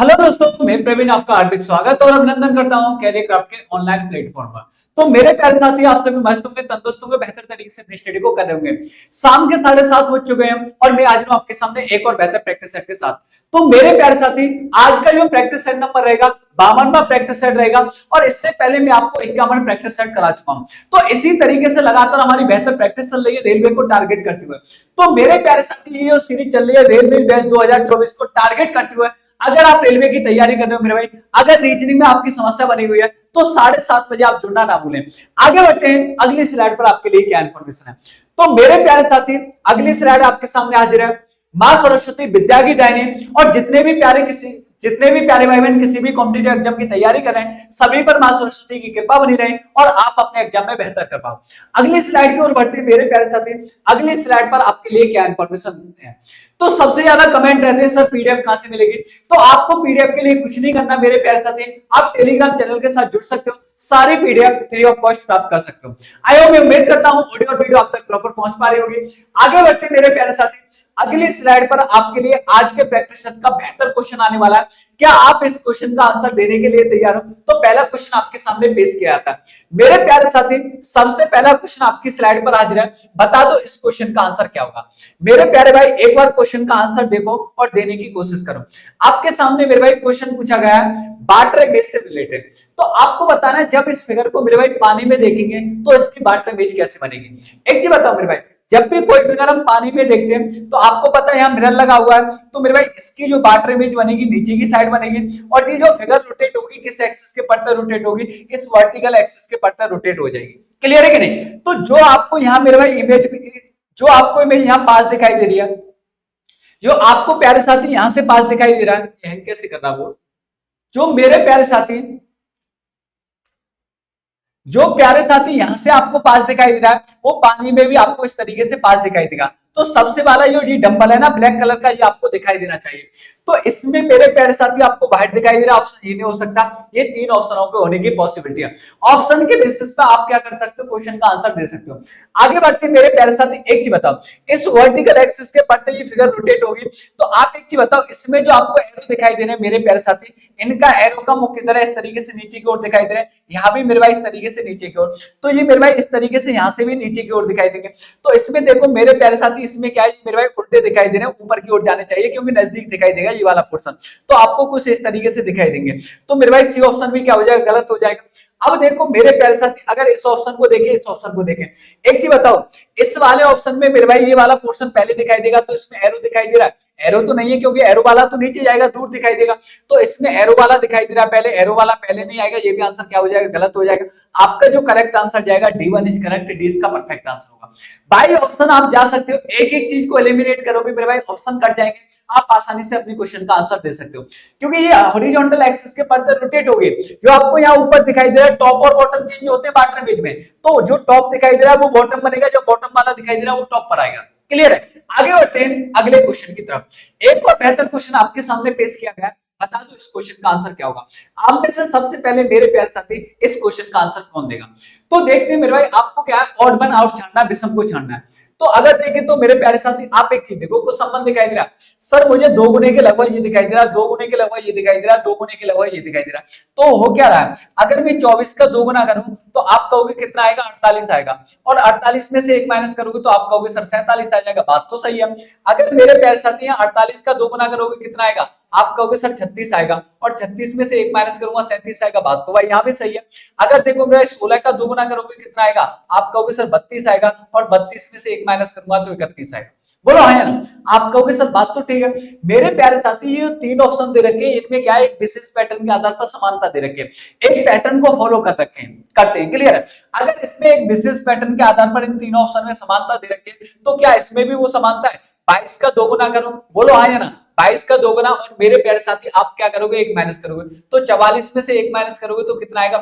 Hello दोस्तों, मैं प्रवीण आपका हार्दिक स्वागत और अभिनंदन करता हूं कैरियर क्राफ्ट के ऑनलाइन प्लेटफॉर्म पर। तो मेरे प्यारे साथी, आप सभी मस्त होंगे, तंदुरुस्त होंगे, बेहतर तरीके से अपनी स्टडी को कर रहे होंगे। शाम के 7:30 हो चुके हैं और मैं आज हूं आपके सामने एक और बेहतर प्रैक्टिस सेट के साथ। तो मेरे प्यारे साथी, आज का जो प्रैक्टिस सेट नंबर रहेगा 52वां प्रैक्टिस सेट रहेगा और इससे पहले मैं आपको 51 प्रैक्टिस सेट करा चुका हूं। तो इसी तरीके से लगातार हमारी बेहतर प्रैक्टिस चल रही है रेलवे को टारगेट करते हुए। तो मेरे प्यारे साथी, ये सीरीज चल रही है रेलवे बैच 2024 को टारगेट करते हुए। अगर आप रेलवे की तैयारी कर रहे हो मेरे भाई, अगर रीजनिंग में आपकी समस्या बनी हुई है तो 7:30 बजे आप जुड़ना ना भूलें। आगे बढ़ते हैं, अगली स्लाइड पर आपके लिए क्या इंफॉर्मेशन है। तो मेरे प्यारे साथी, अगली स्लाइड आपके सामने हाजिर है। मां सरस्वती विद्या की दायनी, और जितने भी प्यारे भाई बहन किसी भी कॉम्पिटिटिव एग्जाम की तैयारी कर रहे हैं, सभी पर मां सरस्वती की कृपा बनी रहे और आप अपने एग्जाम में बेहतर कर पाओ। अगली स्लाइड की ओर बढ़ते मेरे प्यारे साथी, अगली स्लाइड पर आपके लिए क्या इंफॉर्मेशन है। तो सबसे ज्यादा कमेंट रहते हैं, सर पीडीएफ कहां से मिलेगी। तो आपको पीडीएफ के लिए कुछ नहीं करना मेरे प्यारे साथी, आप टेलीग्राम चैनल के साथ जुड़ सकते हो, सारी पीडीएफ फ्री ऑफ कॉस्ट प्राप्त कर सकते हो। आई होप, मैं उम्मीद करता हूं ऑडियो और वीडियो आप तक प्रॉपर पहुंच पा रही होगी। आगे बढ़ते मेरे प्यारे साथी, अगली स्लाइड पर आपके लिए आज के प्रैक्टिस सेट का बेहतर क्वेश्चन आने वाला है। क्या आप इस क्वेश्चन का आंसर देने के लिए तैयार हो? तो पहला क्वेश्चन आपके सामने पेश किया जाता है मेरे प्यारे साथी। सबसे पहला क्वेश्चन आपकी स्लाइड पर हाजिर है, बता दो इस क्वेश्चन का आंसर क्या होगा। मेरे प्यारे भाई, एक बार क्वेश्चन का आंसर देखो और देने की कोशिश करो। आपके सामने मेरे भाई क्वेश्चन पूछा गया है वाटर इमेज से रिलेटेड। तो आपको बताना है, जब इस फिगर को मेरे भाई पानी में देखेंगे तो इसकी वाटर इमेज कैसे बनेगी। एक चीज बताओ मेरे भाई, जब भी कोई फिगर हम पानी में देखते हैं तो आपको पता है यहाँ मिरर लगा हुआ है, तो मेरे भाई इसकी जो वाटर इमेज बनेगी नीचे की साइड बनेगी, और ये जो फिगर रोटेट होगी किस एक्सिस के पड़ते रोटेट होगी, इस वर्टिकल एक्सिस के पड़ते रोटेट हो जाएगी। क्लियर है कि नहीं। तो जो आपको यहाँ मेरे भाई इमेज, जो आपको इमेज यहाँ पास दिखाई दे रही है, जो आपको प्यारे साथी यहाँ से पास दिखाई दे रहा है, कैसे करना बोल, जो मेरे प्यारे साथी, जो प्यारे साथी यहां से आपको पास दिखाई दे रहा है वो पानी में भी आपको इस तरीके से पास दिखाई देगा। तो सबसे वाला ये डंबल है ना ब्लैक कलर का, ये आपको दिखाई देना चाहिए। तो इसमें मेरे प्यारे साथी आपको व्हाइट दिखाई दे रहा है, ऑप्शन ये नहीं हो सकता। ये तीन ऑप्शनों के होने की पॉसिबिलिटी है। ऑप्शन के बेसिस पे आप क्या कर सकते हो, क्वेश्चन का आंसर दे सकते हो। आगे बढ़ते मेरे प्यारे साथी, एक चीज बताओ, इस वर्टिकल एक्सिस के पड़ते ये फिगर रोटेट होगी, तो आप एक चीज बताओ, इसमें जो आपको एरो दिखाई दे रहे हैं मेरे प्यारे साथी, इनका एरो का मुख किधर है, इस तरीके से नीचे की ओर दिखाई दे रहे हैं। यहाँ भी मेरे भाई इस तरीके से नीचे की ओर, तो ये मेरे भाई इस तरीके से यहाँ से भी नीचे की ओर दिखाई देंगे। तो इसमें देखो मेरे प्यारे साथी, इसमें क्या है, मेरे भाई उल्टे दिखाई दे रहे हैं, ऊपर की ओर जाने चाहिए क्योंकि नजदीक दिखाई देगा ये वाला पोर्शन। तो आपको कुछ इस तरीके से दिखाई देंगे। तो मेरे भाई सी ऑप्शन भी क्या हो जाएगा, गलत हो जाएगा। अब देखो मेरे प्यारे साथी, अगर इस ऑप्शन को देखें, इस ऑप्शन को देखें, एक चीज बताओ, इस वाले ऑप्शन में मेरे भाई ये वाला पोर्शन पहले दिखाई देगा, तो इसमें एरो दिखाई दे रहा है। एरो तो नहीं है क्योंकि एरो वाला तो नीचे जाएगा, दूर दिखाई देगा। तो इसमें एरो वाला दिखाई दे रहा है पहले, एरो वाला पहले नहीं आएगा, ये भी आंसर क्या हो जाएगा, गलत हो जाएगा। आपका जो करेक्ट आंसर जाएगा D1 इज करेक्ट, डी इसका परफेक्ट आंसर होगा। भाई ऑप्शन आप जा सकते हो, एक एक चीज को एलिमिनेट करोगे मेरे भाई, ऑप्शन कट जाएंगे, आप आसानी से अपने क्वेश्चन का आंसर दे सकते हो। क्योंकि ये हॉरिजॉन्टल एक्सिस के पड़ते रोटेट हो गए, जो आपको यहाँ ऊपर दिखाई दे रहा है, टॉप और बॉटम चेंज होते हैं वाटर इमेज में, तो जो टॉप दिखाई दे रहा है वो बॉटम बनेगा, जो बॉटम वाला दिखाई दे रहा है वो टॉप पर आएगा। क्लियर है। आगे बढ़ते हैं अगले क्वेश्चन की तरफ। एक और बेहतर क्वेश्चन आपके सामने पेश किया गया है, बता दो इस क्वेश्चन का आंसर क्या होगा। आप में से सबसे पहले मेरे प्यारे साथी, इस क्वेश्चन का आंसर कौन देगा। तो देखते हैं मेरे भाई, आपको क्या है, ऑड वन आउट छानना, विषम को छानना है। तो अगर देखें तो मेरे प्यारे साथी, आप एक चीज देखो, कुछ संबंध दिखाई दे रहा है, सर मुझे 2 गुने के लगभग ये दिखाई दे रहा है, 2 गुने के लगभग ये दिखाई दे रहा है, 2 गुने के लगभग ये दिखाई दे रहा है। तो हो क्या रहा है, अगर मैं 24 का 2 गुना करूं तो आप कहोगे कितना आएगा, 48 आएगा, और 48 में से 1 माइनस करोगे तो आप कहोगे सर 47 आ जाएगा। बात तो सही है। अगर मेरे प्यारे साथी 48 का 2 गुना करोगे कितना आएगा, आप कहोगे सर 36 आएगा, और 36 में से 1 माइनस करूंगा 37 आएगा। बात तो भाई यहाँ भी सही है। अगर देखो मेरा 16 का 2 गुना करोगे कितना आएगा, आप कहोगे सर 32 आएगा, और 32 में से 1 माइनस करूंगा तो 31 आएगा। बोलो हाँ या ना। आप कहोगे सर बात तो ठीक है। मेरे प्यारे साथी, ये 3 ऑप्शन दे रखे हैं, इनमें क्या है, एक विशेष पैटर्न के आधार पर समानता दे रखे हैं, एक पैटर्न को फॉलो कर रखे हैं, करते हैं। क्लियर है। अगर इसमें एक विशेष पैटर्न के आधार पर इन तीनों ऑप्शन में समानता दे रखे हैं, तो क्या इसमें भी वो समानता है। 22 का 2 गुना करो, बोलो हाँ या ना। 22 का 2 गुना, और मेरे प्यारे साथी आप क्या करोगे, 1 माइनस करोगे, तो 44 में से 1 माइनस करोगे तो कितना आएगा,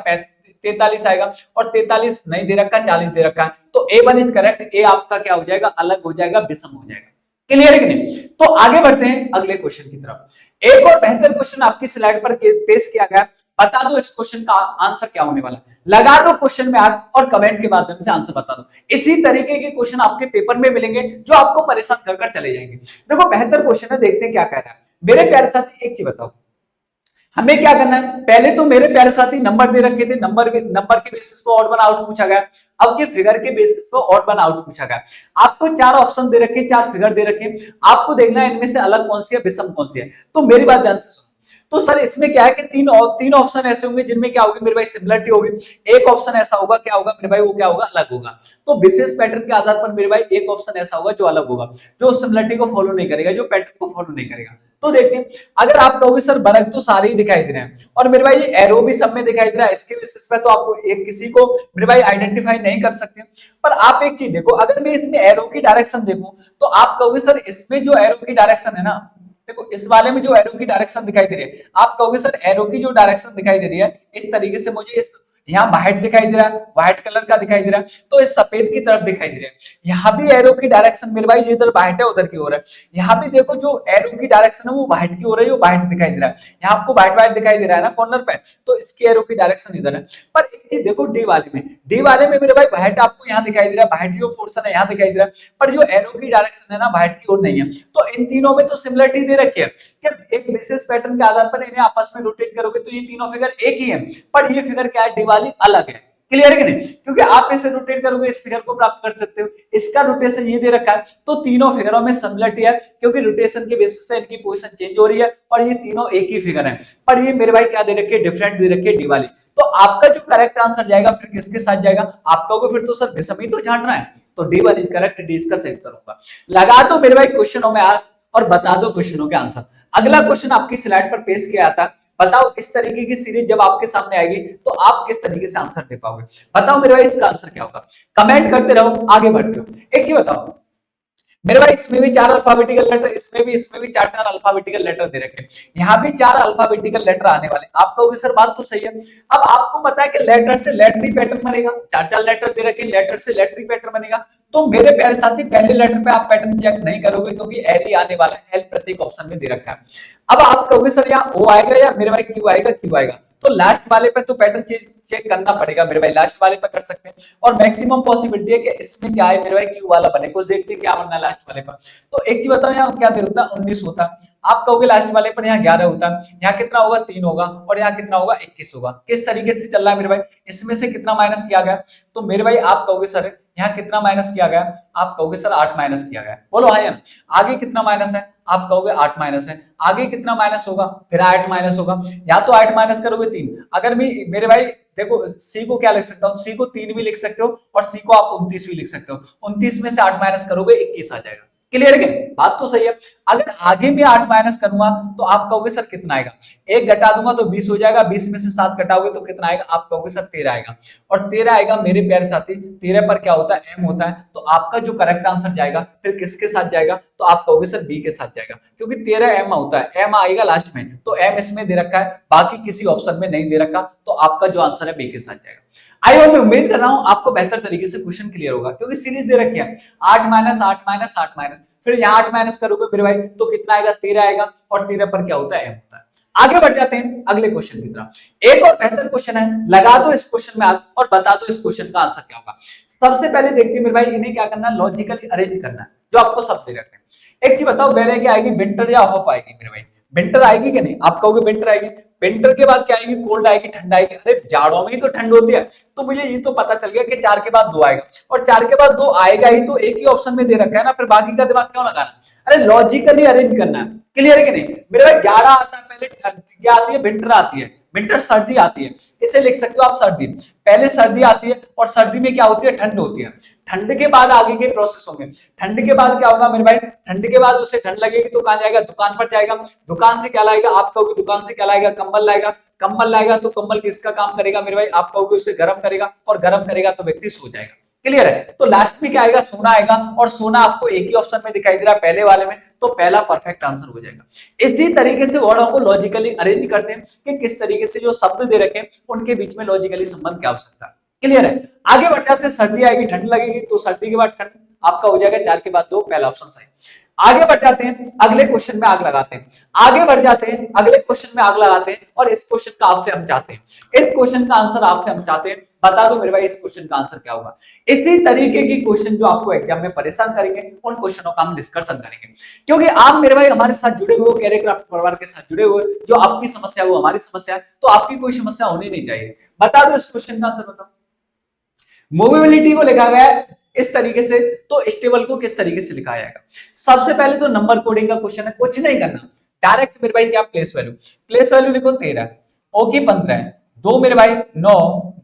43 आएगा, और 43 नहीं दे रखा, 40 दे रखा है। तो A1 इज करेक्ट, ए आपका क्या हो जाएगा, अलग हो जाएगा, विषम हो जाएगा। क्लियर है कि नहीं। तो आगे बढ़ते हैं अगले क्वेश्चन की तरफ। एक और बेहतर क्वेश्चन आपकी स्लाइड पर पेश किया गया, बता दो इस क्वेश्चन का आंसर क्या होने वाला है। लगा दो क्वेश्चन में हाथ और कमेंट के माध्यम से आंसर बता दो। इसी तरीके के क्वेश्चन आपके पेपर में मिलेंगे जो आपको परेशान कर चले जाएंगे। देखो बेहतर क्वेश्चन है, देखते हैं क्या कह रहा है। मेरे प्यारे साथी एक चीज बताओ, हमें क्या करना है, पहले तो मेरे प्यारे साथी नंबर दे रखे थे, नंबर के बेसिस पे ऑड वन आउट पूछा गया। अब ये फिगर के बेसिस पे ऑड वन आउट पूछा गया। आपको चार ऑप्शन दे रखे, चार फिगर दे रखे, आपको देखना है इनमें से अलग कौन सी है, विषम कौन सी है। तो मेरी बात ध्यान से सुनो। तो सर इसमें क्या है कि तीन ऑप्शन ऐसे होंगे जिनमें क्या होगी मेरे भाई, सिमिलरिटी होगी। एक ऑप्शन ऐसा होगा, क्या होगा मेरे भाई, वो क्या होगा, अलग होगा। तो विशेष पैटर्न के आधार पर मेरे भाई एक ऑप्शन ऐसा होगा जो अलग होगा, जो सिमिलरिटी को फॉलो नहीं करेगा, जो पैटर्न को फॉलो नहीं करेगा। तो देखते हैं, अगर आप कहोगे सर वर्ग तो सारे ही दिखाई दे रहे हैं और मेरे भाई ये एरो भी सब में दिखाई दे रहा है, इसके बेसिस पे तो आपको एक किसी को मेरे भाई आइडेंटिफाई नहीं कर सकते। पर आप एक चीज देखो, अगर मैं इसमें एरो की डायरेक्शन देखूं तो आप कहोगे सर इसमें जो एरो की डायरेक्शन है ना, देखो इस वाले में जो एरो की डायरेक्शन दिखाई दे रही है, आप कहोगे सर एरो की जो डायरेक्शन दिखाई दे रही है इस तरीके से, मुझे इस यहाँ व्हाइट दिखाई दे रहा है, व्हाइट कलर का दिखाई दे रहा है, तो इस सफेद की तरफ दिखाई दे रहा है। यहाँ भी एरो की डायरेक्शन मेरे भाई जिधर व्हाइट है उधर की ओर है। यहाँ भी देखो जो एरो की डायरेक्शन है वो व्हाइट की ओर है, वो व्हाइट दिखाई दे रहा है। यहाँ आपको व्हाइट व्हाइट दिखाई दे रहा है ना कॉर्नर पे, तो इसकी एरो की डायरेक्शन इधर है। पर एक चीज देखो डी वाले में मेरे भाई व्हाइट आपको यहाँ दिखाई दे रहा है, व्हाइट जो पोर्शन है यहाँ दिखाई दे रहा है, पर जो एरो की डायरेक्शन है ना व्हाइट की ओर नहीं है। तो इन तीनों में तो सिमिलरिटी दे रखी है कि एक विशेष पैटर्न के आधार पर इन्हें आपस में रोटेट करोगे तो ये तीनों फिगर एक ही है, पर ये फिगर क्या है, डी वाली अलग है। क्लियर है कि नहीं? क्योंकि आप इसे रोटेट करोगे इस फिगर को प्राप्त कर सकते हो, इसका रोटेशन ये दे रखा है, तो तीनों फिगरों में सिमिलरिटी है क्योंकि रोटेशन के बेसिस पे इनकी पोजीशन चेंज हो रही है और ये तीनों एक ही फिगर है। पर ये मेरे भाई क्या दे रखी है, डिफरेंट दे रखी है डी वाली। तो आपका जो करेक्ट आंसर जाएगा फिर किसके साथ जाएगा, आप कहोगे फिर तो सर विषम ही तो छांटना है, तो डी वाली इज करेक्ट, डी इसका सही उत्तर होगा। लगा दो मेरे भाई क्वेश्चनों में और बता दो क्वेश्चनों के आंसर। अगला क्वेश्चन आपकी स्लाइड पर पेश किया था, बताओ इस तरीके की सीरीज जब आपके सामने आएगी तो आप किस तरीके से आंसर दे पाओगे। बताओ मेरे भाई इसका आंसर क्या होगा, कमेंट करते रहो, आगे बढ़ते रहो। एक ही बताओ मेरे भाई, इसमें भी चार अल्फाबेटिकल लेटर, इसमें भी चार चार अल्फाबेटिकल लेटर दे रखे, यहाँ भी चार अल्फाबेटिकल लेटर आने वाले। आप कहोगे सर बात तो सही है, अब आपको पता है कि लेटर से लेटरी पैटर्न बनेगा, चार चार लेटर दे रखे, लेटर से लेटरी पैटर्न बनेगा। तो मेरे प्यारे साथी पहले लेटर पे आप पैटर्न चेक नहीं करोगे क्योंकि एल ही आने वाला है, एल प्रत्येक ऑप्शन में दे रखा है। अब आप कहोगे सर यहाँ ओ आएगा या मेरे भाई क्यू आएगा, क्यू आएगा, तो लास्ट वाले पे तो पैटर्न चेक करना पड़ेगा मेरे भाई, लास्ट वाले पे कर सकते हैं और मैक्सिमम पॉसिबिलिटी है कि इसमें क्या है मेरे भाई, क्यू वाला बने। कुछ देखते हैं क्या बनना है लास्ट वाले पर। तो एक चीज बताओ, यहाँ क्या होता है, 19 होता, आप कहोगे लास्ट वाले पर यहाँ 11 होता, यहाँ कितना होगा, 3 होगा, और यहाँ कितना होगा, 21 होगा। किस तरीके से चल रहा है मेरे भाई, इसमें से कितना माइनस किया गया, तो मेरे भाई आप कहोगे सर यहाँ कितना माइनस किया गया, आप कहोगे सर 8 माइनस किया गया। बोलो हाँ या आगे कितना माइनस है, आप कहोगे 8 माइनस है, आगे कितना माइनस होगा, फिर 8 माइनस होगा, या तो 8 माइनस करोगे 3। अगर मैं मेरे भाई देखो सी को क्या लिख सकता हूँ, सी को 3 भी लिख सकते हो और सी को आप 29 भी लिख सकते हो। 29 में से 8 माइनस करोगे 21 आ जाएगा। क्लियर है, बात तो सही है। अगर आगे में 8 माइनस करूंगा तो आप कहोगे सर कितना आएगा, एक घटा दूंगा तो 20 हो जाएगा, 20 में से 7 घटाओगे तो कितना आएगा, आप कहोगे सर 13 आएगा, और 13 आएगा मेरे प्यारे साथी। 13 पर क्या होता है, एम होता है, तो आपका जो करेक्ट आंसर जाएगा फिर किसके साथ जाएगा, तो आप कहोगे सर बी के साथ जाएगा, क्योंकि 13 एम होता है, एम आएगा लास्ट में, तो एम इसमें दे रखा है, बाकी किसी ऑप्शन में नहीं दे रखा, तो आपका जो आंसर है बी के साथ जाएगा। आई होप, मैं उम्मीद कर रहा हूं आपको बेहतर तरीके से क्वेश्चन क्लियर होगा, क्योंकि सीरीज दे रखी है 8 माइनस 8 माइनस 8 माइनस, फिर यहाँ 8 माइनस करोगे मेरे भाई तो कितना आएगा, 13 आएगा, और 13 पर क्या होता है, एम होता है। आगे बढ़ जाते हैं अगले क्वेश्चन की तरफ। एक और बेहतर क्वेश्चन है, लगा दो इस क्वेश्चन में और बता दो इस क्वेश्चन का आंसर क्या होगा। सबसे पहले देखते हैं मेरे भाई, इन्हें क्या करना है, लॉजिकली अरेंज करना है, जो आपको सब दे रखते हैं। एक चीज बताओ, पहले क्या आएगी, विंटर या ऑफ आएगी मेरे भाई, विंटर आएगी कि नहीं, आप कहोगे विंटर आएगी। विंटर के बाद क्या आएगी, कोल्ड आएगी, ठंड आएगी। अरे जाड़ों में ही तो ठंड होती है, तो मुझे ये तो पता चल गया कि 4 के बाद 2 आएगा, और 4 के बाद 2 आएगा ही, तो एक ही ऑप्शन में दे रखा है ना, फिर बाकी का दिमाग क्यों लगाना। अरे लॉजिकली अरेंज करना है। क्लियर है कि नहीं मेरे भाई, जाड़ा आता है पहले, क्या आती है, विंटर आती है, विंटर सर्दी आती है, इसे लिख सकते हो आप सर्दी। पहले सर्दी आती है और सर्दी में क्या होती है, ठंड होती है। ठंड के बाद आगे के प्रोसेस होंगे। ठंड के बाद क्या होगा मेरे भाई, ठंड के बाद उसे ठंड लगेगी तो कहां जाएगा, दुकान पर जाएगा। दुकान से क्या लाएगा, आप कहोगे दुकान से क्या लाएगा, कंबल लाएगा। कंबल लाएगा तो कंबल किसका काम करेगा मेरे भाई, आप कहोगे उसे गर्म करेगा, और गर्म करेगा तो व्यक्ति सो जाएगा। क्लियर है, तो लास्ट में क्या आएगा, सोना आएगा, और सोना आपको एक ही ऑप्शन में दिखाई दे रहा है पहले वाले में, तो पहला परफेक्ट आंसर हो जाएगा। इसी तरीके से वर्डों को लॉजिकली अरेंज करते हैं कि किस तरीके से जो शब्द दे रखे उनके बीच में लॉजिकली संबंध क्या हो सकता है। क्लियर है, आगे बढ़ जाते हैं। सर्दी आएगी, ठंड लगेगी, तो सर्दी के बाद ठंड आपका हो जाएगा 4 के बाद 2, पहला ऑप्शन सही। आगे बढ़ जाते हैं, अगले क्वेश्चन में आग लगाते हैं। आगे बढ़ जाते हैं, अगले क्वेश्चन में आग लगाते हैं, और इस क्वेश्चन का आपसे हम चाहते हैं, इस क्वेश्चन का आंसर आपसे हम चाहते हैं। बता दो मेरे भाई इस क्वेश्चन का आंसर क्या होगा। इसी तरीके के क्वेश्चन जो आपको एग्जाम में परेशान करेंगे उन क्वेश्चनों का हम डिस्कशन करेंगे, क्योंकि आप मेरे भाई हमारे साथ जुड़े हुए, कैरेक्राफ्ट परिवार के साथ जुड़े हुए, जो आपकी समस्या है वो हमारी समस्या है, तो आपकी कोई समस्या होनी नहीं चाहिए। बता दो इस क्वेश्चन का आंसर बताओ। मूवेबिलिटी को लिखा गया है इस तरीके से, तो स्टेबल को किस तरीके से लिखा जाएगा। सबसे पहले तो नंबर कोडिंग का क्वेश्चन है, कुछ नहीं करना, डायरेक्ट मेरे भाई क्या प्लेस वैल्यू, प्लेस वैल्यू लिखो 13, ओ की 15 है, दो मेरे भाई 9,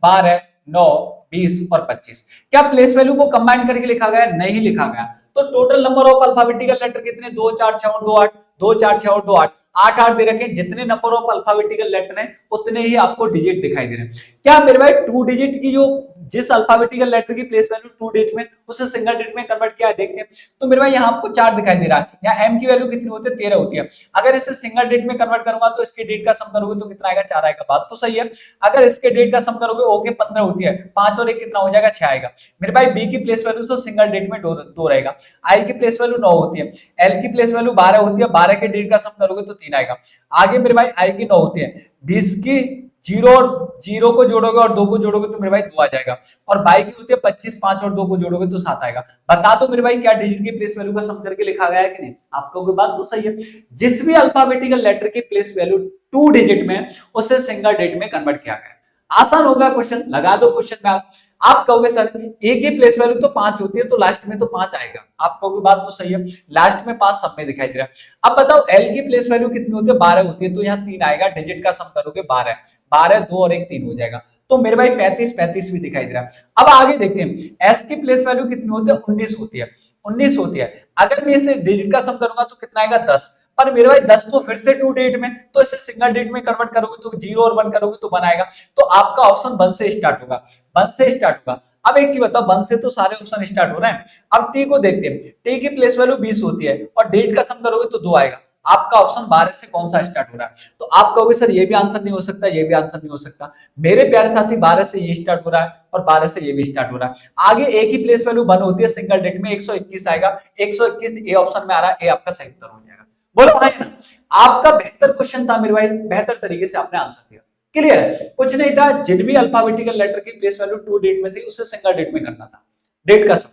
12, 9, 20 और 25। क्या प्लेस वैल्यू को कंबाइन करके लिखा गया? नहीं लिखा गया। तो total number of alphabetical letter कितने? 2 4 6 और 2 8, 2 4 6 और 2 8, 8 8 दे रखे। जितने नंबर ऑफ अल्फाबेटिकल लेटर हैं उतने ही आपको डिजिट दिखाई दे रहे हैं। क्या मेरे भाई टू डिजिट की जो जिस अल्फाबेटिकल लेटर की प्लेस वैल्यू टू डिजिट में उसे सिंगल डिजिट में कन्वर्ट किया है, देखते हैं। तो मेरे भाई यहाँ आपको 4 दिखाई दे रहा है, यहाँ एम की वैल्यू कितनी होती है? 13 होती है। अगर इसे सिंगल डिजिट में कन्वर्ट करूंगा तो इसके डेट का सम करोगे तो कितना आएगा? 4 आएगा। बात तो सही है। अगर इसके डेट का सम करोगे, ओके 15 होती है, 5 और 1 कितना हो जाएगा? 6 आएगा। मेरे भाई बी की प्लेस वैल्यू तो सिंगल डिजिट में 2 रहेगा। आई की प्लेस वैल्यू 9 होती है, एल की प्लेस वैल्यू 12 होती है, 12 के डेट का सम करोगे तो 3 आएगा। आगे मेरे भाई आई की 9 होती है, 20 की जीरो और जीरो को जोड़ोगे और 2 को जोड़ोगे तो मेरे भाई 2 आ जाएगा। और बाई की होती है 25, 5 और 2 को जोड़ोगे तो 7 आएगा। बता दो मेरे भाई क्या डिजिट की प्लेस वैल्यू का सम करके लिखा गया है कि नहीं? आपको कोई बात तो सही है। जिस भी अल्फाबेटिकल लेटर की प्लेस वैल्यू 2 डिजिट में उसे सिंगल डिजिट में कन्वर्ट किया गया। आसान होगा क्वेश्चन, लगा दो क्वेश्चन में। आप कहोगे सर ए की प्लेस वैल्यू तो 5 होती है तो लास्ट में तो 5 आएगा। आप कहोगे बात तो सही है, लास्ट में 5 सब में दिखाई दे रहा है। अब बताओ एल की प्लेस वैल्यू कितनी होती है? 12 होती है, तो यहाँ 3 आएगा, डिजिट का सम करोगे 12, 12 2 और 1 3 हो जाएगा। तो मेरे भाई 35 35 भी दिखाई दे रहा है। अब आगे देखते हैं एस की प्लेस वैल्यू कितनी होती है? 19 होती है, 19 होती है। अगर मैं इसे डिजिट का सम करूंगा तो कितना आएगा? 10। पर मेरे भाई 10 तो फिर से 2 डिजिट में, तो इसे सिंगल डिजिट में कन्वर्ट करोगे तो 0 और 1 करोगे तो 1 आएगा। तो आपका ऑप्शन 1 से स्टार्ट होगा, 1 से स्टार्ट होगा। अब एक चीज बताओ, 1 से तो सारे ऑप्शन स्टार्ट हो रहे हैं। अब टी को देखते हैं, टी की प्लेस वैल्यू 20 होती है और डिजिट का सम करोगे तो 2 आएगा। आपका ऑप्शन 12 से कौन सा स्टार्ट हो रहा है? तो आप कहोगे सर ये भी आंसर नहीं हो सकता, ये भी आंसर नहीं हो सकता। मेरे प्यारे साथी 12 से ये स्टार्ट हो रहा है और 12 से ये भी स्टार्ट हो रहा है। आगे ए की प्लेस वैल्यू 1 होती है, सिंगल डिजिट में 121 आएगा, 121 ए ऑप्शन में आ रहा है, ए आपका सही उत्तर हो जाएगा। बोलो भाई ना, आपका बेहतर क्वेश्चन था मेरे भाई, बेहतर तरीके से आपने आंसर दिया। क्लियर है? कुछ नहीं था, जिन भी अल्फाबेटिकल लेटर की प्लेस वैल्यू 2 डिजिट में थी उसे सिंगल डिजिट में करना था, डेट का सम।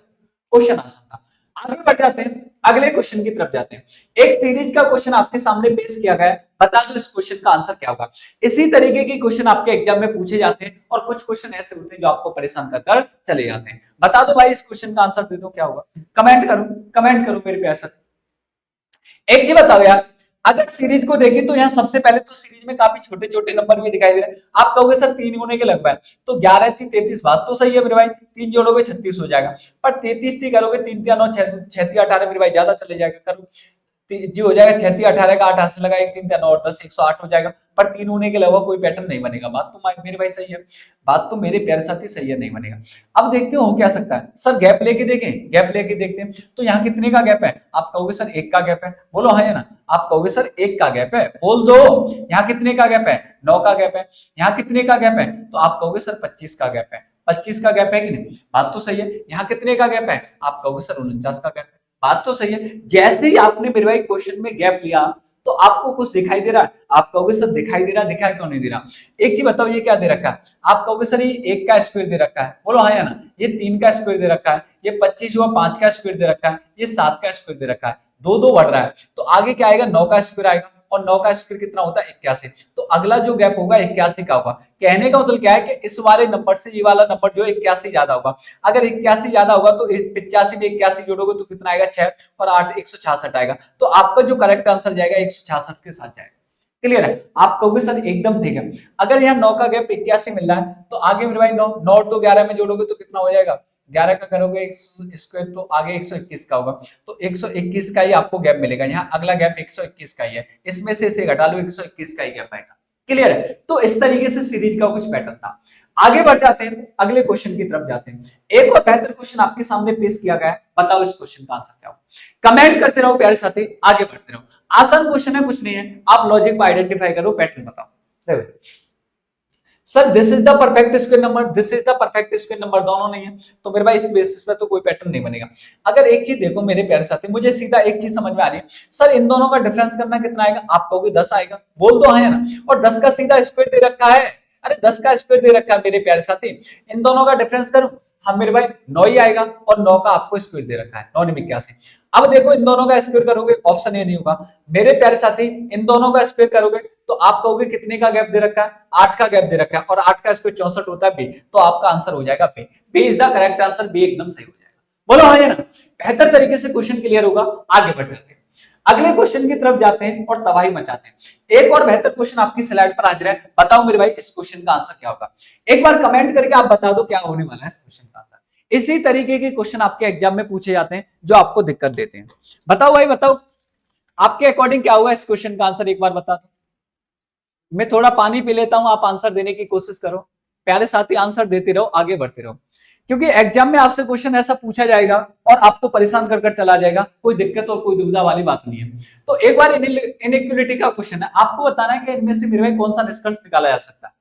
क्वेश्चन आसान था। आगे बढ़ जाते हैं, अगले क्वेश्चन की तरफ जाते हैं। एक सीरीज का क्वेश्चन आपके सामने पेश किया गया है, बता दो इस क्वेश्चन का आंसर क्या होगा। इसी तरीके के क्वेश्चन आपके एग्जाम में पूछे जाते हैं और कुछ क्वेश्चन ऐसे होते हैं जो आपको परेशान कर चले जाते हैं। बता दो भाई इस क्वेश्चन का आंसर दे दो, क्या होगा? कमेंट करो, कमेंट करो मेरे प्यारे साथी। एक चीज बताओ यार, अगर सीरीज को देखें तो यहाँ सबसे पहले तो सीरीज में काफी छोटे छोटे नंबर भी दिखाई दे रहे हैं। आप कहोगे सर 3 गुने के लगभग, तो 11 3 33, बात तो सही है मेरे भाई, 3 जोड़ोगे 36 हो जाएगा। पर 33 थी करोगे, 3 3 9 6 6 18 मेरे भाई ज्यादा चले जाएगा, करो जी हो जाएगा 6 18 का 8 हाथ से लगा, 1 3 9 और 10 108 हो जाएगा। पर 3 होने के अलावा कोई पैटर्न नहीं बनेगा। बात तो मेरे भाई सही है, बात तो मेरे प्यारे साथी सही है, नहीं बनेगा। अब देखते हो क्या सकता है सर, गैप लेके देखें, गैप लेके देखते हैं। तो यहाँ कितने का गैप है? आप कहोगे सर 1 का गैप है, बोलो हाँ है ना। आप कहोगे सर 1 का गैप है, बोल दो। यहाँ कितने का गैप है? 9 का गैप है। यहाँ कितने का गैप है? तो आप कहोगे सर 25 का गैप है, 25 का गैप है कि नहीं? बात तो सही है। यहाँ कितने का गैप है? आप कहोगे सर 49 का गैप है, बात तो सही है। जैसे ही आपने मेरे भाई क्वेश्चन में गैप लिया तो आपको कुछ दिखाई दे रहा है? आप कहोगे सर दिखाई दे रहा, दिखाई क्यों नहीं दे रहा? एक चीज बताओ, ये क्या दे रखा है? आप कहोगे सर ये 1 का स्क्वायर दे रखा है, बोलो हाँ या ना। ये 3 का स्क्वायर दे रखा है, ये 25 हुआ 5 का स्क्वायर दे रखा है, ये 7 का स्क्वायर दे रखा है, 2 2 बढ़ रहा है। तो आगे क्या आएगा? 9 का स्क्वायर आएगा, और 9 का स्क्वायर कितना होता है? 81। तो अगला जो गैप होगा 81 का होगा। कहने का मतलब क्या है कि इस वाले नंबर से ये वाला नंबर जो है 81 ज्यादा होगा। अगर 81 ज्यादा होगा तो 85 में 81 जोड़ोगे तो कितना आएगा? 6 और 8 166 आएगा। तो आपका जो करेक्ट आंसर जाएगा 166 के साथ जाएगा। क्लियर है? आप कहोगे सर एकदम ठीक है। अगर यहाँ 9 का गैप 81 मिल रहा है तो आगे मेरे भाई 9 9 तो 11 में जोड़ोगे तो कितना हो जाएगा? 11 का करोगे स्क्वायर तो आगे 121 का होगा। तो 121 का ही आपको गैप मिलेगा। यहाँ अगला गैप 121 का ही है, इसमें से इसे घटा लो, 121 का ही गैप आएगा। क्लियर है? तो इस तरीके से सीरीज का कुछ पैटर्न था। आगे बढ़ जाते हैं, अगले क्वेश्चन की तरफ जाते हैं। एक और बेहतर क्वेश्चन आपके सामने पेश किया गया है, बताओ इस क्वेश्चन का आंसर क्या होगा। कमेंट करते रहो प्यारे साथी, आगे बढ़ते रहो। आसान क्वेश्चन है, कुछ नहीं है, आप लॉजिक को आइडेंटिफाई करो, पैटर्न बताओ। Sir this is the perfect square number, this is the perfect square number, दोनों नहीं है तो मेरे भाई इस बेसिस पे तो कोई पैटर्न नहीं बनेगा। अगर एक चीज देखो मेरे प्यारे साथी, मुझे सीधा एक चीज समझ में आ रही है, सर इन दोनों का डिफरेंस करना कितना आएगा? आप कहोगे 10 आएगा, बोल दो हाँ या ना। और 10 का सीधा स्क्वायर दे रखा है, अरे 10 का स्क्वायर दे रखा है मेरे प्यारे साथी, इन दोनों का डिफरेंस करूं, हम मेरे भाई 9 ही आएगा, और 9 का आपको स्क्वायर दे रखा है 9 से। अब देखो इन दोनों का स्क्वायर करोगे, ऑप्शन ये नहीं होगा मेरे प्यारे साथी, इन दोनों का स्क्वायर करोगे तो आप कहोगे कितने का गैप दे रखा है, 8 का गैप दे रखा है, और 8 का स्क्वायर 64 होता है बी, तो आपका आंसर हो जाएगा B. B is the correct answer, B एकदम सही हो जाएगा। बोलो हाँ या ना, बेहतर तरीके से क्वेश्चन क्लियर होगा। आगे बढ़ जाते हैं, अगले क्वेश्चन की तरफ जाते हैं और तबाही मचाते हैं। एक और बेहतर क्वेश्चन आपकी स्लाइड पर हाजिर है, बताओ मेरे भाई इस क्वेश्चन का आंसर क्या होगा। एक बार कमेंट करके आप बता दो क्या होने वाला है इस क्वेश्चन का आंसर। इसी तरीके के क्वेश्चन आपके एग्जाम में पूछे जाते हैं जो आपको दिक्कत देते हैं। बताओ भाई बताओ, आपके अकॉर्डिंग क्या होगा इस क्वेश्चन का आंसर, एक बार बता दो। मैं थोड़ा पानी पी लेता हूं, आप आंसर देने की कोशिश करो, प्यारे साथी आंसर देते रहो, आगे बढ़ते रहो, क्योंकि एग्जाम में आपसे क्वेश्चन ऐसा पूछा जाएगा और आपको परेशान कर चला जाएगा, कोई दिक्कत और कोई दुविधा वाली बात नहीं है। तो एक बार इनइक्वालिटी का क्वेश्चन है, आपको बताना है कि इनमें से मेरे भाई कौन सा निष्कर्ष निकाला जा सकता है।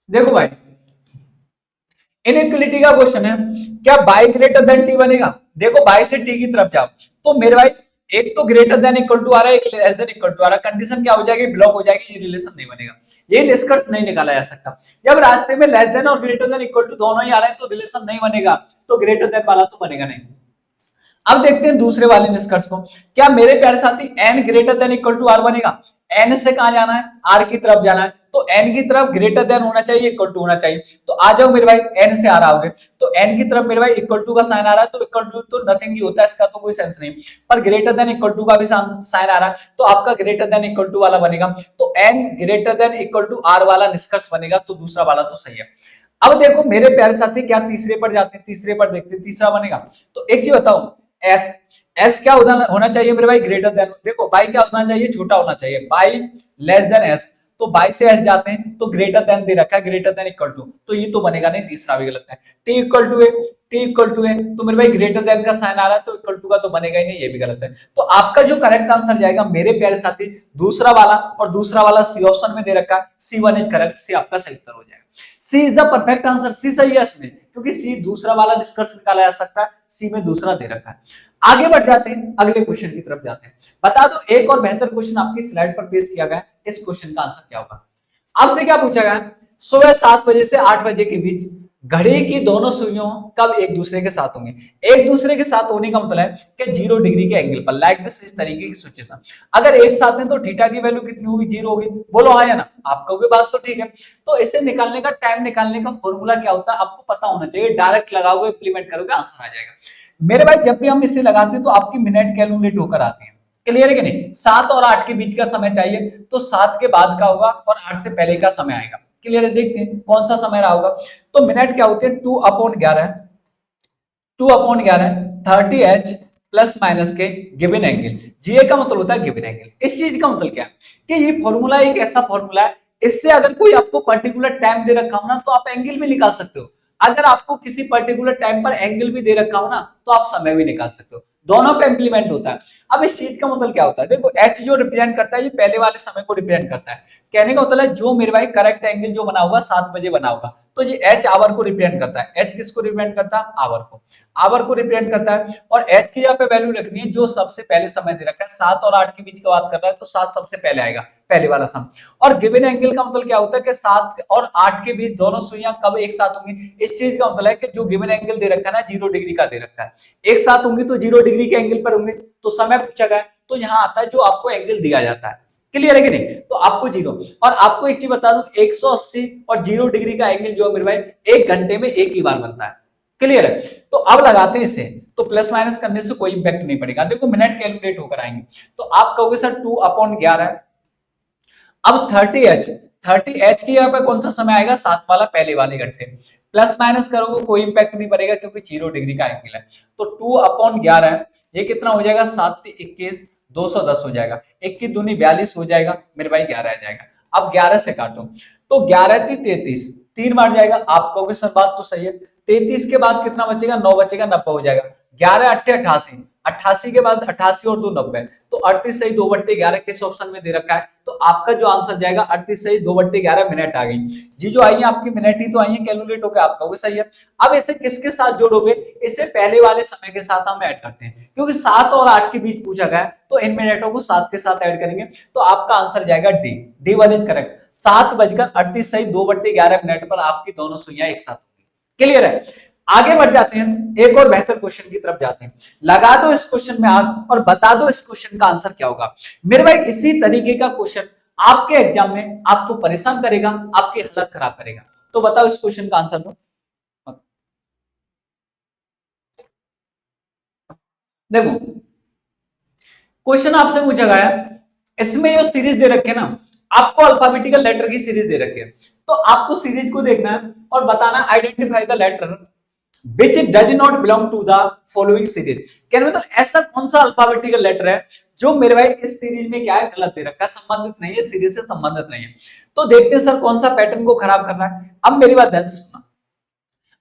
देखो भाई इनइक्वालिटी का क्वेश्चन है, क्या बाई ग्रेटर देन टी बनेगा। देखो बाई से टी की तरफ जाओ तो मेरे भाई एक तो ग्रेटर देन इक्वल टू आ रहा है, एक लेस देन इक्वल टू आ रहा है, कंडीशन क्या हो जाएगी, ब्लॉक हो जाएगी, ये रिलेशन नहीं बनेगा, ये निष्कर्ष नहीं निकाला जा सकता। जब रास्ते में लेस देन और ग्रेटर देन इक्वल टू दोनों ही आ रहे हैं तो रिलेशन नहीं बनेगा, तो ग्रेटर देन वाला तो बनेगा नहीं। अब देखते हैं दूसरे वाले निष्कर्ष को, क्या मेरे प्यारे साथी n greater than equal to R बनेगा। n से कहां जाना है, r की तरफ जाना है, तो n की तरफ ग्रेटर देन होना चाहिए, इक्वल टू होना चाहिए। तो आ जाओ मेरे भाई, n से आ रहा होगे तो n की तरफ मेरे भाई इक्वल टू का साइन आ रहा है, तो इक्वल टू तो नथिंग ही होता है, इसका तो कोई सेंस नहीं, पर ग्रेटर देन इक्वल टू का भी साइन आ रहा है, तो आपका ग्रेटर देन इक्वल टू वाला बनेगा, तो n greater than equal to r वाला निष्कर्ष बनेगा, तो दूसरा वाला तो सही है। अब देखो मेरे प्यारे साथी क्या तीसरे पर जाते हैं, तीसरे पर देखते हैं तीसरा बनेगा। तो एक चीज बताओ, एस एस क्या होना चाहिए मेरे भाई, ग्रेटर देन, देखो बाई क्या होना चाहिए, छोटा होना चाहिए, बाई लेस देन एस, तो बाई से एस जाते हैं तो ग्रेटर देन दे रखा है, ग्रेटर देन इक्वल टू, तो ये तो बनेगा नहीं, तीसरा भी गलत है। टी इक्वल टू है, टी इक्वल टू है तो मेरे भाई ग्रेटर देन का साइन आ रहा है, तो इक्वल टू का तो बनेगा ही नहीं, ये भी गलत है। तो आपका जो करेक्ट आंसर जाएगा मेरे प्यारे साथी दूसरा वाला, और दूसरा वाला सी ऑप्शन में दे रखा है, सी वन इज करेक्ट, सी आपका सही उत्तर हो जाएगा। सी इज द परफेक्ट आंसर, सी सही है इसमें, क्योंकि सी दूसरा वाला निष्कर्ष निकाला जा सकता है, सी में दूसरा दे रखा है। आगे बढ़ जाते हैं, अगले क्वेश्चन की तरफ जाते हैं। बता दो एक और बेहतर क्वेश्चन आपकी स्लाइड पर पेश किया गया है, इस क्वेश्चन का आंसर क्या होगा। आपसे क्या पूछा गया, सुबह 7 बजे से 8 बजे के बीच घड़ी की दोनों सुइयों कब एक दूसरे के साथ होंगे। एक दूसरे के साथ होने का मतलब है कि 0 डिग्री के एंगल पर, लाइक दिस, इस तरीके की सिचुएशन। अगर एक साथ है तो थीटा की वैल्यू कितनी होगी, 0 होगी। बोलो हाँ या ना, आपका भी बात तो ठीक है। तो इसे निकालने का, टाइम निकालने का फॉर्मूला क्या होता है आपको पता होना चाहिए, डायरेक्ट लगाओगे, इंप्लीमेंट करोगे, आंसर आ जाएगा। मेरे भाई जब भी हम इसे लगाते हैं तो आपकी मिनट कैलकुलेट होकर आती है, क्लियर है कि नहीं। 7 और 8 के बीच का समय चाहिए, तो 7 के बाद का होगा और 8 से पहले का समय आएगा, क्लियर है। देखते हैं कौन सा समय रहा होगा। तो मिनट क्या होते हैं, 2/11, 2/11 30h प्लस माइनस के गिवन एंगल। जीए का मतलब होता है गिवन एंगल। इस चीज का मतलब क्या है कि ये फॉर्मूला एक ऐसा फॉर्मूला है, इससे अगर कोई आपको पर्टिकुलर टाइम दे रखा हो ना तो आप एंगल भी निकाल सकते हो। अगर आपको किसी पर्टिकुलर टाइम पर एंगल भी दे रखा हो ना तो आप समय भी निकाल सकते हो, दोनों पे इंप्लीमेंट होता है। अब इस चीज का मतलब क्या होता है, देखो एच जो रिप्रेजेंट करता है ये पहले वाले समय को रिप्रेजेंट करता है। कहने का मतलब है जो मेरे भाई करेक्ट एंगल जो बना होगा 7 बजे बना होगा, तो ये एच आवर को रिप्रेजेंट करता है। एच किसको रिप्रेजेंट करता है, आवर को, आवर को रिप्रेजेंट करता है। और एच की यहाँ पे वैल्यू रखनी है जो सबसे पहले समय दे रखा है, 7 और 8 के बीच की बात कर रहा है तो 7 सबसे पहले आएगा, पहले वाला सम। और गिवन एंगल का मतलब क्या होता है कि 7 और 8 के बीच दोनों सुइयां कब एक साथ होंगी। इस चीज का मतलब है कि जो गिवन एंगल दे रखा है ना 0 डिग्री का दे रखा है, एक साथ होंगी तो 0 डिग्री के एंगल पर होंगे, तो समय पूछा गया तो यहाँ आता है जो आपको एंगल दिया जाता है, क्लियर है कि नहीं। तो आपको 0, और आपको एक चीज बता दूं 180 और 0 डिग्री का एंगल जो है मेरे भाई 1 घंटे में एक ही बार बनता है, क्लियर है। तो अब लगाते हैं इसे, तो प्लस माइनस करने से कोई इंपैक्ट नहीं पड़ेगा। देखो मिनट कैलकुलेट होकर आएंगे, तो आप कहोगे सर 2/11। अब 30h की यहाँ पे कौन सा समय आएगा, 7 वाला, पहले वाले घंटे। प्लस माइनस करोगे कोई इंपैक्ट नहीं पड़ेगा क्योंकि 0 डिग्री का एंगल है। तो 2/11 ये कितना हो जाएगा, 7 × 21 210 हो जाएगा, 1 की दूनी 42 हो जाएगा मेरे भाई, 11 आ जाएगा। अब 11 से काटो तो 11 × 33 3 बार जाएगा। आप कहोगे सर बात तो सही है, 33 के बाद कितना बचेगा, 9 बचेगा, 90 हो जाएगा। 11 × 8 = 88, 88 के बाद 88 और 2 90, तो 38 सही 2/11 किस ऑप्शन में दे रखा है? तो आपका जो आंसर जाएगा 38 सही 2/11 मिनट आ गई जी। जो आई है आपकी मिनट ही तो आई है, कैलकुलेट होकर आपका वो सही है। अब इसे किसके साथ जोड़ोगे? इसे पहले वाले समय के साथ हम ऐड करते हैं, क्योंकि 7 और 8 के बीच पूछा गया है, तो इन मिनटों को 7 के साथ ऐड करेंगे, तो आपका आंसर जाएगा D. D one is correct. 7:38 सही 2/11 मिनट पर आपकी दोनों सुइयां एक साथ होंगी। क्लियर है? आगे बढ़ जाते हैं, एक और बेहतर क्वेश्चन की तरफ जाते हैं। लगा दो इस क्वेश्चन में आग और बता दो इस क्वेश्चन का आंसर क्या होगा। मेरे भाई इसी तरीके का क्वेश्चन आपके एग्जाम में आपको परेशान करेगा, आपकी हालत खराब करेगा। तो बताओ इस क्वेश्चन का आंसर दो। देखो क्वेश्चन आपसे पूछा गया, इसमें जो सीरीज दे रखे ना, आपको अल्फाबेटिकल लेटर की सीरीज दे रखी है, तो आपको सीरीज को देखना है और बताना identify the letter which does not belong to the following series. क्या मतलब ऐसा कौन सा अल्फाबेटिकल लेटर है जो मेरे भाई इस सीरीज में क्या है गलत दे रखा है, संबंधित नहीं है, सीरीज से संबंधित नहीं है। तो देखते हैं सर कौन सा पैटर्न को खराब करना है। अब मेरी बात ध्यान से सुनना,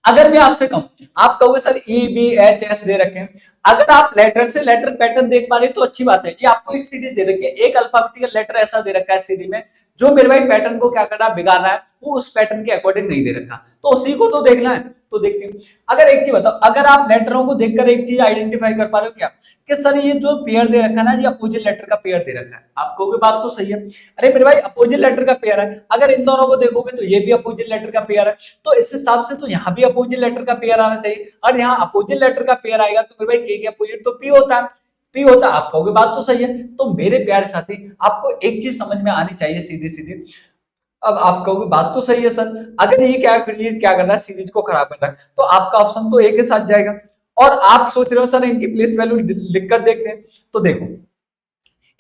अगर मैं आपसे कहूं, आप कहोगे सर EBHS दे रखे हैं, अगर आप लेटर से लेटर पैटर्न देख पा रहे तो अच्छी बात है। ये आपको एक सीरीज दे रखी है, एक अल्फाबेटिकल लेटर ऐसा दे रखा है सीरीज में जो मेरे भाई पैटर्न को क्या कर रहा है, बिगाड़ रहा है, वो उस पैटर्न के अकॉर्डिंग नहीं दे रखा, तो उसी को तो देखना है। तो देखते हैं, अगर एक चीज बताओ, अगर आप लेटरों को देखकर एक चीज आइडेंटिफाई कर पा रहे हो क्या, कि सर ये जो पेयर दे रखा है ना, ये अपोजिट लेटर का पेयर दे रखा है, आप कहोगे बात तो सही है। अरे मेरे भाई अपोजिट लेटर का पेयर है, अगर इन दोनों को देखोगे तो ये भी अपोजिट लेटर का पेयर है, तो इस हिसाब से तो यहाँ भी अपोजिट लेटर का पेयर आना चाहिए, और यहाँ अपोजिट लेटर का पेयर आएगा तो मेरे भाई के अपोजिट तो पी होता है, पी होता है। आप कहोगे बात तो सही है। तो मेरे प्यारे साथी आपको एक चीज समझ में आनी चाहिए सीधी सीधी, अब आप कहोगे बात तो सही है सर, अगर ये क्या है फिर ये क्या कर रहा है, सीरीज को खराब कर रहा है, तो आपका ऑप्शन तो ए के साथ जाएगा। और आप सोच रहे हो सर इनकी प्लेस वैल्यू लिखकर देखते हैं, तो देखो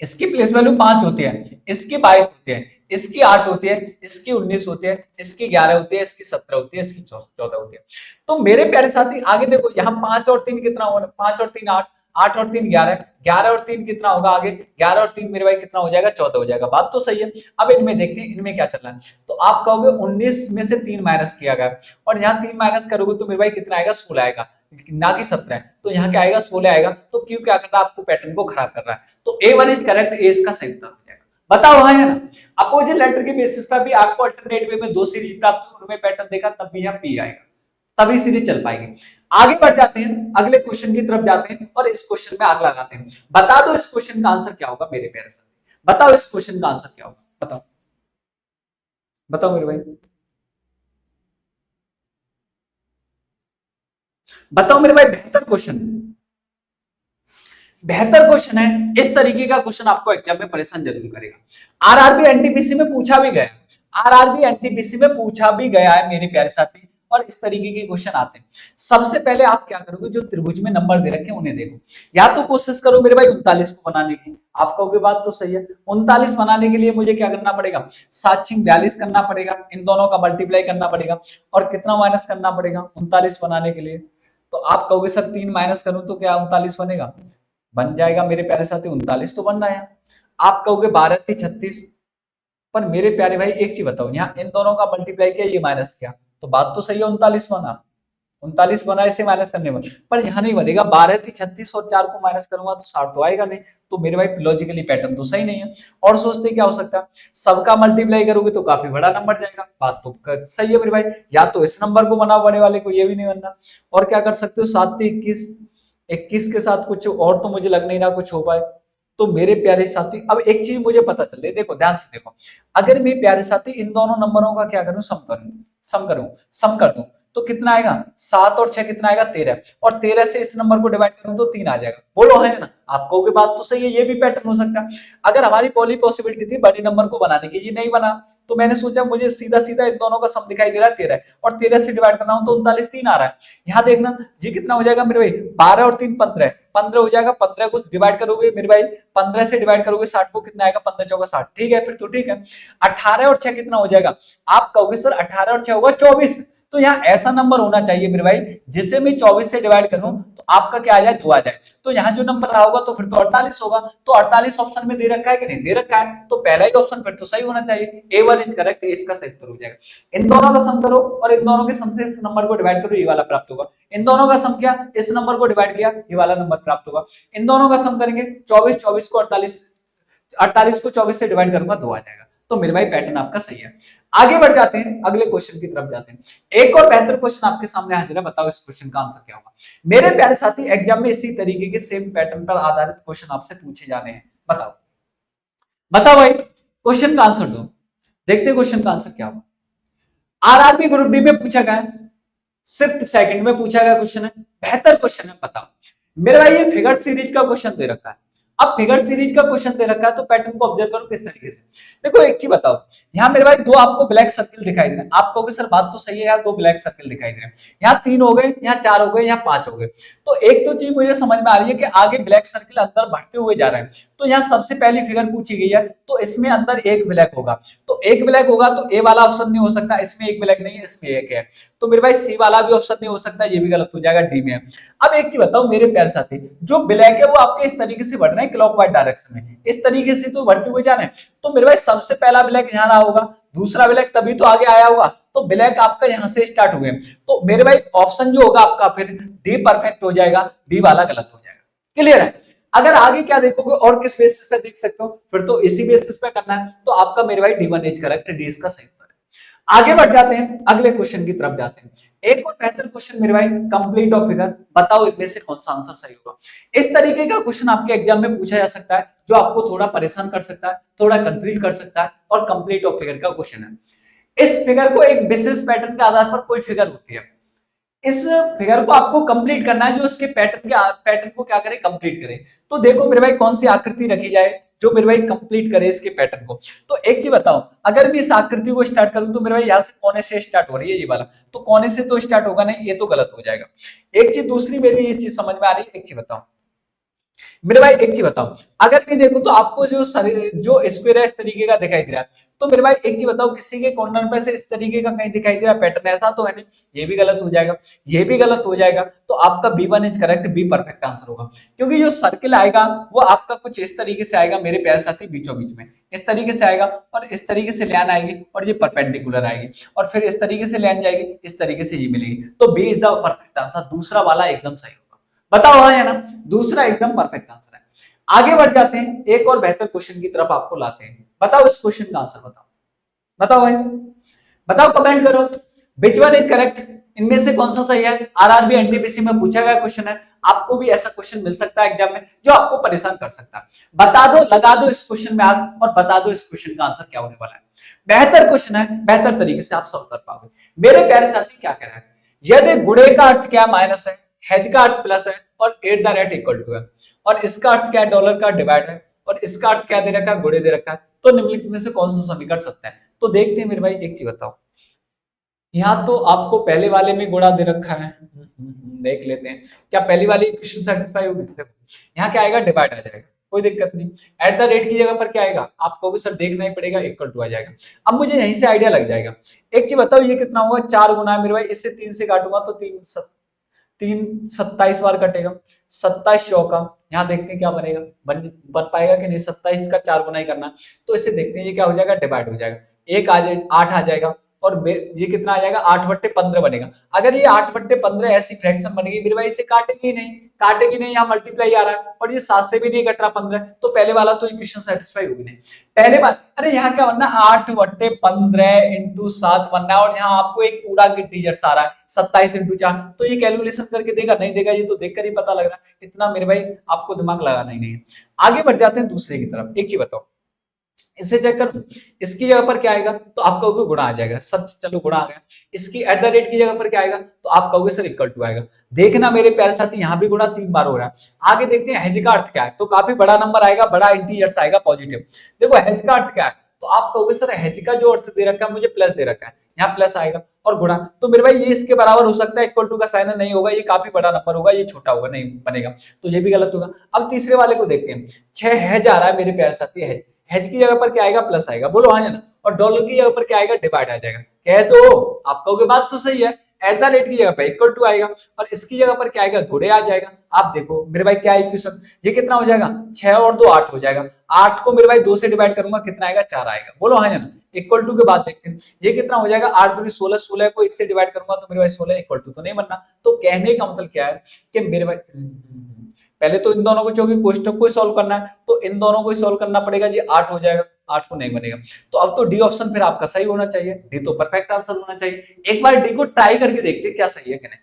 इसकी प्लेस वैल्यू 5 होती है, इसकी 22 होती है, इसकी 8 होती है, इसकी 19 होती है, इसकी 11 होती है, इसकी 17 होती है, इसकी 14 होती है। तो मेरे प्यारे साथी आगे देखो, यहाँ 5 और 3 कितना होगा, 5 और 3 8, 8 और 3 11, 11 और 3 कितना होगा आगे, 11 और 3 मेरे भाई कितना हो जाएगा, 14 हो जाएगा। बात तो सही है। अब इनमें देखते हैं इनमें क्या चल रहा है, तो आप कहोगे 19 में से 3 माइनस किया गया, और यहाँ 3 माइनस करोगे तो मेरे भाई कितना आएगा, 16 आएगा, ना कि 17। तो यहाँ क्या आएगा, 16 आएगा। तो क्यों क्या कर रहा है, आपको पैटर्न को खराब कर रहा है। तो A1 इज करेक्ट, ए इसका सही उत्तर हो जाएगा। बताओ हाँ है ना। अपोजिट लेटर के बेसिस पर भी आपको अल्टरनेट वे में 2 सीरीज प्राप्त हुई, उनमें पैटर्न देखा, तब भी यहाँ पी आएगा, तभी सीरीज चल पाएगी। आगे बढ़ जाते हैं, अगले क्वेश्चन की तरफ जाते हैं और इस क्वेश्चन में आग लगाते हैं। बता दो इस क्वेश्चन का आंसर क्या होगा मेरे प्यारे साथी, बताओ इस क्वेश्चन का आंसर क्या होगा, बताओ बताओ मेरे भाई, बताओ मेरे भाई। बेहतर क्वेश्चन, बेहतर क्वेश्चन है। इस तरीके का क्वेश्चन आपको एग्जाम में परेशान जरूर करेगा। आरआरबी एनटीपीसी में पूछा भी गया, आरआरबी एनटीपीसी में पूछा भी गया है मेरे प्यारे साथी, और इस तरीके के क्वेश्चन आते हैं। सबसे पहले आप क्या करोगे, जो त्रिभुज में नंबर दे रखे हैं उन्हें देखो, या तो कोशिश करो मेरे भाई 39 को बनाने की। आप कहोगे बात तो सही है, 39 बनाने के लिए मुझे क्या करना पड़ेगा, 7 6 42 करना पड़ेगा, इन दोनों का मल्टीप्लाई करना पड़ेगा, और कितना माइनस करना पड़ेगा 39 बनाने के लिए। तो आप कहोगे सर 3 माइनस करूं तो क्या 39 बनेगा, बन जाएगा मेरे प्यारे साथी, 39 तो बन रहा है। आप कहोगे 12 थी 36, पर मेरे प्यारे भाई एक चीज बताओ, यहाँ इन दोनों का मल्टीप्लाई किया, ये माइनस किया, तो बात तो सही है 39 बना, 39 बना इसे माइनस करने में, पर यहाँ नहीं बनेगा। 12 थी 36 और 4 को माइनस करूंगा तो 60 तो आएगा नहीं। तो मेरे भाई लॉजिकली पैटर्न तो सही नहीं है। और सोचते क्या हो सकता है, सबका मल्टीप्लाई करोगे तो काफी बड़ा नंबर जाएगा, बात तो सही है मेरे भाई। या तो इस नंबर को बनाओ बड़े वाले को, ये भी नहीं बनना। और क्या कर सकते हो, 7 से 21, 21 के साथ कुछ और तो मुझे लग नहीं रहा कुछ हो पाए। तो मेरे प्यारे साथी अब एक चीज मुझे पता चल रही है, देखो ध्यान से देखो, अगर मैं प्यारे साथी इन दोनों नंबरों का क्या करूं, सम कर दूं तो कितना आएगा, 7 और 6 कितना आएगा, 13, और 13 से इस नंबर को डिवाइड करूं तो 3 आ जाएगा। बोलो है ना, आप कहोगे बात तो सही है, ये भी पैटर्न हो सकता है। अगर हमारी पहली पॉसिबिलिटी थी बड़े नंबर को बनाने की, ये नहीं बना, तो मैंने सोचा मुझे सीधा सीधा इन दोनों का सम दिखाई दे रहा है 13, और 13 से डिवाइड करना हो तो 39 3 आ रहा है। यहाँ देखना जी कितना हो जाएगा मेरे भाई, 12 और 3 15, 15 हो जाएगा। 15 को डिवाइड करोगे मेरे भाई, 15 से डिवाइड करोगे 60 को कितना आएगा, 15 चौका 60, ठीक है फिर तो ठीक है। 18 और 6 कितना हो जाएगा, आप कहोगे सर 18 और 6 होगा 24, तो यहाँ ऐसा नंबर होना चाहिए मेरे भाई जिसे मैं 24 से डिवाइड करूं तो आपका क्या आ जाए, 2 आ जाए। तो यहाँ जो नंबर रहा होगा तो फिर तो 48 होगा। तो 48 ऑप्शन में दे रखा है कि नहीं दे रखा है, तो पहला ही ऑप्शन फिर तो सही होना चाहिए, A1 इज करेक्ट, इसका सही उत्तर हो जाएगा। इन दोनों का सम करो और इन दोनों के सम से नंबर को डिवाइड करो, ये वाला प्राप्त होगा। इन दोनों का सम किया, इस नंबर को डिवाइड किया, ये वाला नंबर प्राप्त होगा। इन दोनों का सम करेंगे 24, 24 को 48, 48 को 24 से डिवाइड करूंगा 2 आ जाएगा। तो मेरे भाई पैटर्न आपका सही है। आगे बढ़ जाते हैं, अगले क्वेश्चन की तरफ जाते हैं। एक और बेहतर क्वेश्चन आपके सामने हाजिर है, बताओ इस क्वेश्चन का आंसर क्या होगा। मेरे प्यारे साथी, एग्जाम में इसी तरीके के सेम पैटर्न पर आधारित क्वेश्चन आपसे पूछे जाने हैं। बताओ बताओ भाई, क्वेश्चन का आंसर दो, देखते हैं क्वेश्चन का आंसर क्या होगा। आरआरबी ग्रुप डी में पूछा गया है, सिर्फ सेकंड में पूछा गया क्वेश्चन है, बेहतर क्वेश्चन है। बताओ मेरे भाई, ये फिगर सीरीज का क्वेश्चन दे रखा है। अब फिगर सीरीज का क्वेश्चन दे रखा है तो पैटर्न को ऑब्जर्व करो किस तरीके से। देखो एक चीज बताओ, यहाँ मेरे भाई दो आपको ब्लैक सर्किल दिखाई दे रहे हैं। आप कहोगे सर बात तो सही है, यहाँ दो ब्लैक सर्किल दिखाई दे रहे हैं, यहाँ 3 हो गए, यहाँ 4 हो गए, यहाँ 5 हो गए। तो एक तो चीज मुझे समझ में आ रही है कि आगे ब्लैक सर्किल अंदर बढ़ते हुए जा रहे हैं। तो यहाँ सबसे पहली फिगर पूछी गई है, तो इसमें अंदर एक ब्लैक होगा। तो एक ब्लैक होगा तो ए वाला ऑप्शन नहीं हो सकता, इसमें एक ब्लैक नहीं है, इसमें एक है। तो मेरे भाई सी वाला भी ऑप्शन नहीं हो सकता, ये भी गलत हो जाएगा, डी में है। अब एक चीज बताओ मेरे प्यारे साथी, जो ब्लैक है वो आपके इस तरीके से बढ़ रहे हैं क्लॉकवाइज डायरेक्शन में, इस तरीके से तो बढ़ते हुए जा रहे हैं। तो मेरे भाई सबसे पहला ब्लैक यहाँ रहा होगा, दूसरा ब्लैक तभी तो आगे आया होगा। तो ब्लैक आपका यहाँ से स्टार्ट हुए, तो मेरे भाई ऑप्शन जो होगा आपका फिर डी परफेक्ट हो जाएगा, बी वाला गलत हो जाएगा। क्लियर है। अगर आगे क्या देखोगे और किस बेसिस पे देख सकते हो, फिर तो इसी बेसिस पे करना है। तो आपका मेरे भाई D one is correct, D इसका सही उत्तर है। आगे बढ़ जाते हैं, अगले क्वेश्चन की तरफ जाते हैं। एक और बेहतर क्वेश्चन मेरे भाई, कंप्लीट ऑफ फिगर, बताओ इनमें से कौन सा आंसर सही होगा। इस तरीके का क्वेश्चन आपके एग्जाम में पूछा जा सकता है, जो आपको थोड़ा परेशान कर सकता है, थोड़ा कंफ्यूज कर सकता है, और कंप्लीट ऑफ फिगर का क्वेश्चन है। इस फिगर को एक विशेष पैटर्न के आधार पर कोई फिगर होती है, इस फिगर को आपको कंप्लीट करना है, जो इसके पैटर्न को क्या करे, कंप्लीट करे। तो देखो मेरे भाई कौन सी आकृति रखी जाए जो मेरे भाई कंप्लीट करे इसके पैटर्न को। तो एक चीज बताओ, अगर मैं इस आकृति को स्टार्ट करूं तो मेरे भाई यहाँ से कोने से स्टार्ट हो रही है ये वाला, तो कोने से तो स्टार्ट होगा नहीं, ये तो गलत हो जाएगा। एक चीज दूसरी मेरी ये चीज समझ में आ रही है, एक चीज बताओ मेरे भाई, एक चीज बताओ, अगर मैं देखूं तो आपको जो स्क्वायर है इस तरीके का दिखाई दे रहा है। तो मेरे भाई एक चीज बताओ, किसी के कॉर्नर पे से इस तरीके का कहीं दिखाई दे रहा है पैटर्न, ऐसा तो है नहीं, ये भी गलत हो जाएगा, ये भी गलत हो जाएगा। तो आपका B one is correct, B perfect answer होगा। क्योंकि जो सर्किल आएगा वो आपका कुछ इस तरीके से आएगा मेरे प्यारे साथी, बीचों बीच में इस तरीके से आएगा, और इस तरीके से लाइन आएगी, और ये परपेंडिकुलर आएगी, और फिर इस तरीके से लाइन जाएगी, इस तरीके से ये मिलेगी। तो B is the perfect answer, दूसरा वाला एकदम सही होगा। बताओ हाँ या ना, दूसरा एकदम परफेक्ट आंसर है। आगे बढ़ जाते हैं, एक और बेहतर क्वेश्चन की तरफ आपको लाते हैं। बताओ इस क्वेश्चन का आंसर बताओ, बताओ भाई, बताओ कमेंट करो, विच वन इज करेक्ट, इनमें से कौन सा सही है। आरआरबी एनटीपीसी में पूछा गया क्वेश्चन है, आपको भी ऐसा क्वेश्चन मिल सकता है एग्जाम में जो आपको परेशान कर सकता है। बता दो, लगा दो इस क्वेश्चन में आग, और बता दो इस क्वेश्चन का आंसर क्या होने वाला है। बेहतर क्वेश्चन है, बेहतर तरीके से आप सॉल्व कर पाओगे। मेरे प्यारे साथी क्या कह रहा है, यदि गुणे का अर्थ क्या माइनस है, हैज का अर्थ प्लस है, और at the rate equal to है, और इसका अर्थ क्या है डॉलर का डिवाइड है, और इसका अर्थ क्या दे रखा है, गुणे दे रखा है, तो निम्नलिखित में से कौन सा समीकरण सत्य है। तो देखते हैं मेरे भाई, एक चीज बताओ, यहाँ तो आपको पहले वाले में गुणा दे रखा है, देख लेते हैं क्या पहली वाली इक्वेशन सेटिस्फाई होगी। देखो यहाँ क्या आएगा, डिवाइड आ जाएगा, कोई दिक्कत नहीं। एट द रेट की जगह पर क्या आएगा, आपको भी सर देखना ही पड़ेगा, इक्वल टू आ जाएगा। अब मुझे यहीं से आइडिया लग जाएगा। एक चीज बताओ, ये कितना होगा, 4 गुना है मेरे भाई, इससे 3 से काटूंगा तो 27 बार कटेगा, 27 चौका, यहाँ देखते हैं क्या बनेगा, बन पाएगा कि नहीं, 27 का 4 गुना ही करना। तो इसे देखते हैं ये क्या हो जाएगा, डिवाइड हो जाएगा, 8 आ जाएगा, और ये कितना आ जाएगा, 8/15 बनेगा। अगर ये 8/15 ऐसी फ्रैक्शन बन गई मेरे भाई, इसे काटेगी नहीं, काटेगी नहीं, यहाँ मल्टीप्लाई आ रहा है, और ये 7 से भी नहीं कट रहा 15, तो पहले वाला तो इक्वेशन सेटिस्फाई होगी नहीं। पहले बार अरे यहाँ क्या बनना, 8/15 इंटू 7 बनना है, और यहाँ आपको एक पूरा इंटीजर आ रहा है 27 इंटू 4, तो ये कैलकुलेशन करके देगा नहीं देगा, ये तो देखकर ही पता लग रहा है। इतना मेरे भाई आपको दिमाग लगाना ही नहीं है। आगे बढ़ जाते हैं दूसरे की तरफ। एक चीज बताओ, इससे चेक कर, इसकी जगह पर क्या आएगा, तो आप कहोगे गुणा आ जाएगा, सर चलो गुणा आ गया। इसकी एट द रेट की जगह पर क्या आएगा, तो आप कहोगे सर इक्वल टू आएगा। देखना मेरे प्यारे साथी, यहाँ भी गुणा 3 बार हो रहा है। आगे देखते हैं हेज का अर्थ क्या है, तो काफी बड़ा नंबर आएगा, बड़ा इंटीजर्स आएगा पॉजिटिव। देखो हेज का अर्थ क्या है, तो आप कहोगे सर हेज का जो अर्थ दे रखा है मुझे प्लस दे रखा है, यहाँ प्लस आएगा, और गुणा, तो मेरे भाई ये इसके बराबर हो सकता है, इक्वल टू का साइन नहीं होगा, ये काफी बड़ा नंबर होगा, ये छोटा होगा, नहीं बनेगा, तो ये भी गलत होगा। अब तीसरे वाले को देखते हैं, 6 हेज आ रहा है मेरे प्यारे साथी, हेज, हेज की जगह पर क्या आएगा, प्लस आएगा, बोलो हाँ या ना, और डॉलर की जगह पर क्या आएगा, डिवाइड आ जाएगा। कह दो, आप कहोगे बात तो सही है, एट द रेट की जगह पे इक्वल टू आएगा और इसकी जगह पर क्या आएगा, गुणे आ जाएगा। आप देखो मेरे भाई क्या इक्वेशन, ये कितना हो जाएगा, 6 और 2 8 हो जाएगा। 8 को मेरे भाई 2 से डिवाइड करूंगा कितना आएगा, 4 आएगा। बोलो हाँ या ना। इक्वल टू के बाद देखते हैं ये कितना हो जाएगा, 8 दूनी 16, 16 को 1 से डिवाइड करूंगा तो मेरे भाई 16 इक्वल टू तो नहीं बनना। तो कहने का मतलब क्या है कि मेरे भाई पहले तो इन दोनों को जो क्वेश्चन को सॉल्व करना है तो इन दोनों को सॉल्व करना पड़ेगा जी। 8 हो जाएगा, 8 को नहीं बनेगा। तो अब तो डी ऑप्शन फिर आपका सही होना चाहिए, डी तो परफेक्ट आंसर होना चाहिए। एक बार डी को ट्राई करके देखते क्या सही है कि नहीं।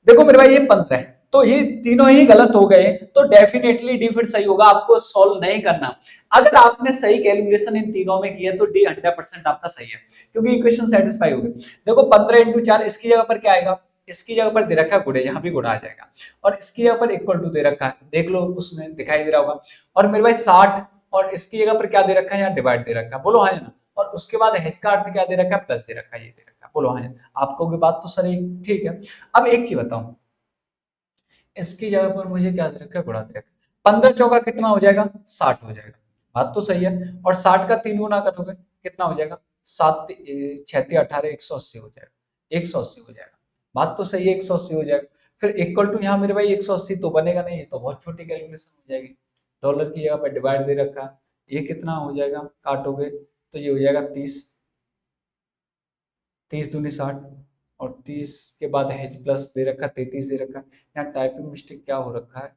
देखो मेरे भाई ये 15 है तो ये तीनों ही गलत हो गए तो डेफिनेटली डी फिर सही होगा, आपको सॉल्व नहीं करना। अगर आपने सही कैलकुलेशन इन तीनों में किया तो डी 100% आपका सही है क्योंकि इक्वेशन सेटिस्फाई हो गई। देखो 15 इंटू 4 इसकी जगह पर क्या आएगा, इसकी जगह पर दे रखा है गुणे, यहाँ भी गुणा आ जाएगा और इसकी जगह पर इक्वल टू दे रखा है, देख लो उसमें दिखाई दे रहा होगा। और मेरे भाई 60 और इसकी जगह पर क्या दे रखा है, यहाँ डिवाइड दे रखा है। बोलो हाँ ना। और उसके बाद हेच का अर्थ क्या दे रखा है, प्लस दे रखा है, ये दे रखा है। बोलो हाँ, आपको की बात तो सही ठीक है। अब एक चीज बताऊं, इसकी जगह पर मुझे क्या दे रखा है, गुणा दे रखा है। 15 चौका कितना हो जाएगा, 60 हो जाएगा। बात तो सही है। और 60 का 3 गुना करोगे कितना हो जाएगा, 7 6 18 180 हो जाएगा, 180 हो जाएगा। बात तो सही है, 180 हो जाएगा। फिर इक्वल टू यहाँ मेरे भाई 180 तो बनेगा नहीं, तो बहुत छोटी कैलकुलेशन हो जाएगी। डॉलर की जगह पर डिवाइड दे रखा है, ये कितना हो जाएगा, काटोगे तो ये हो जाएगा 30, 30 दूनी 60 और 30 के बाद एच प्लस दे रखा, 33 दे रखा। यहाँ टाइपिंग मिस्टेक क्या हो रखा है,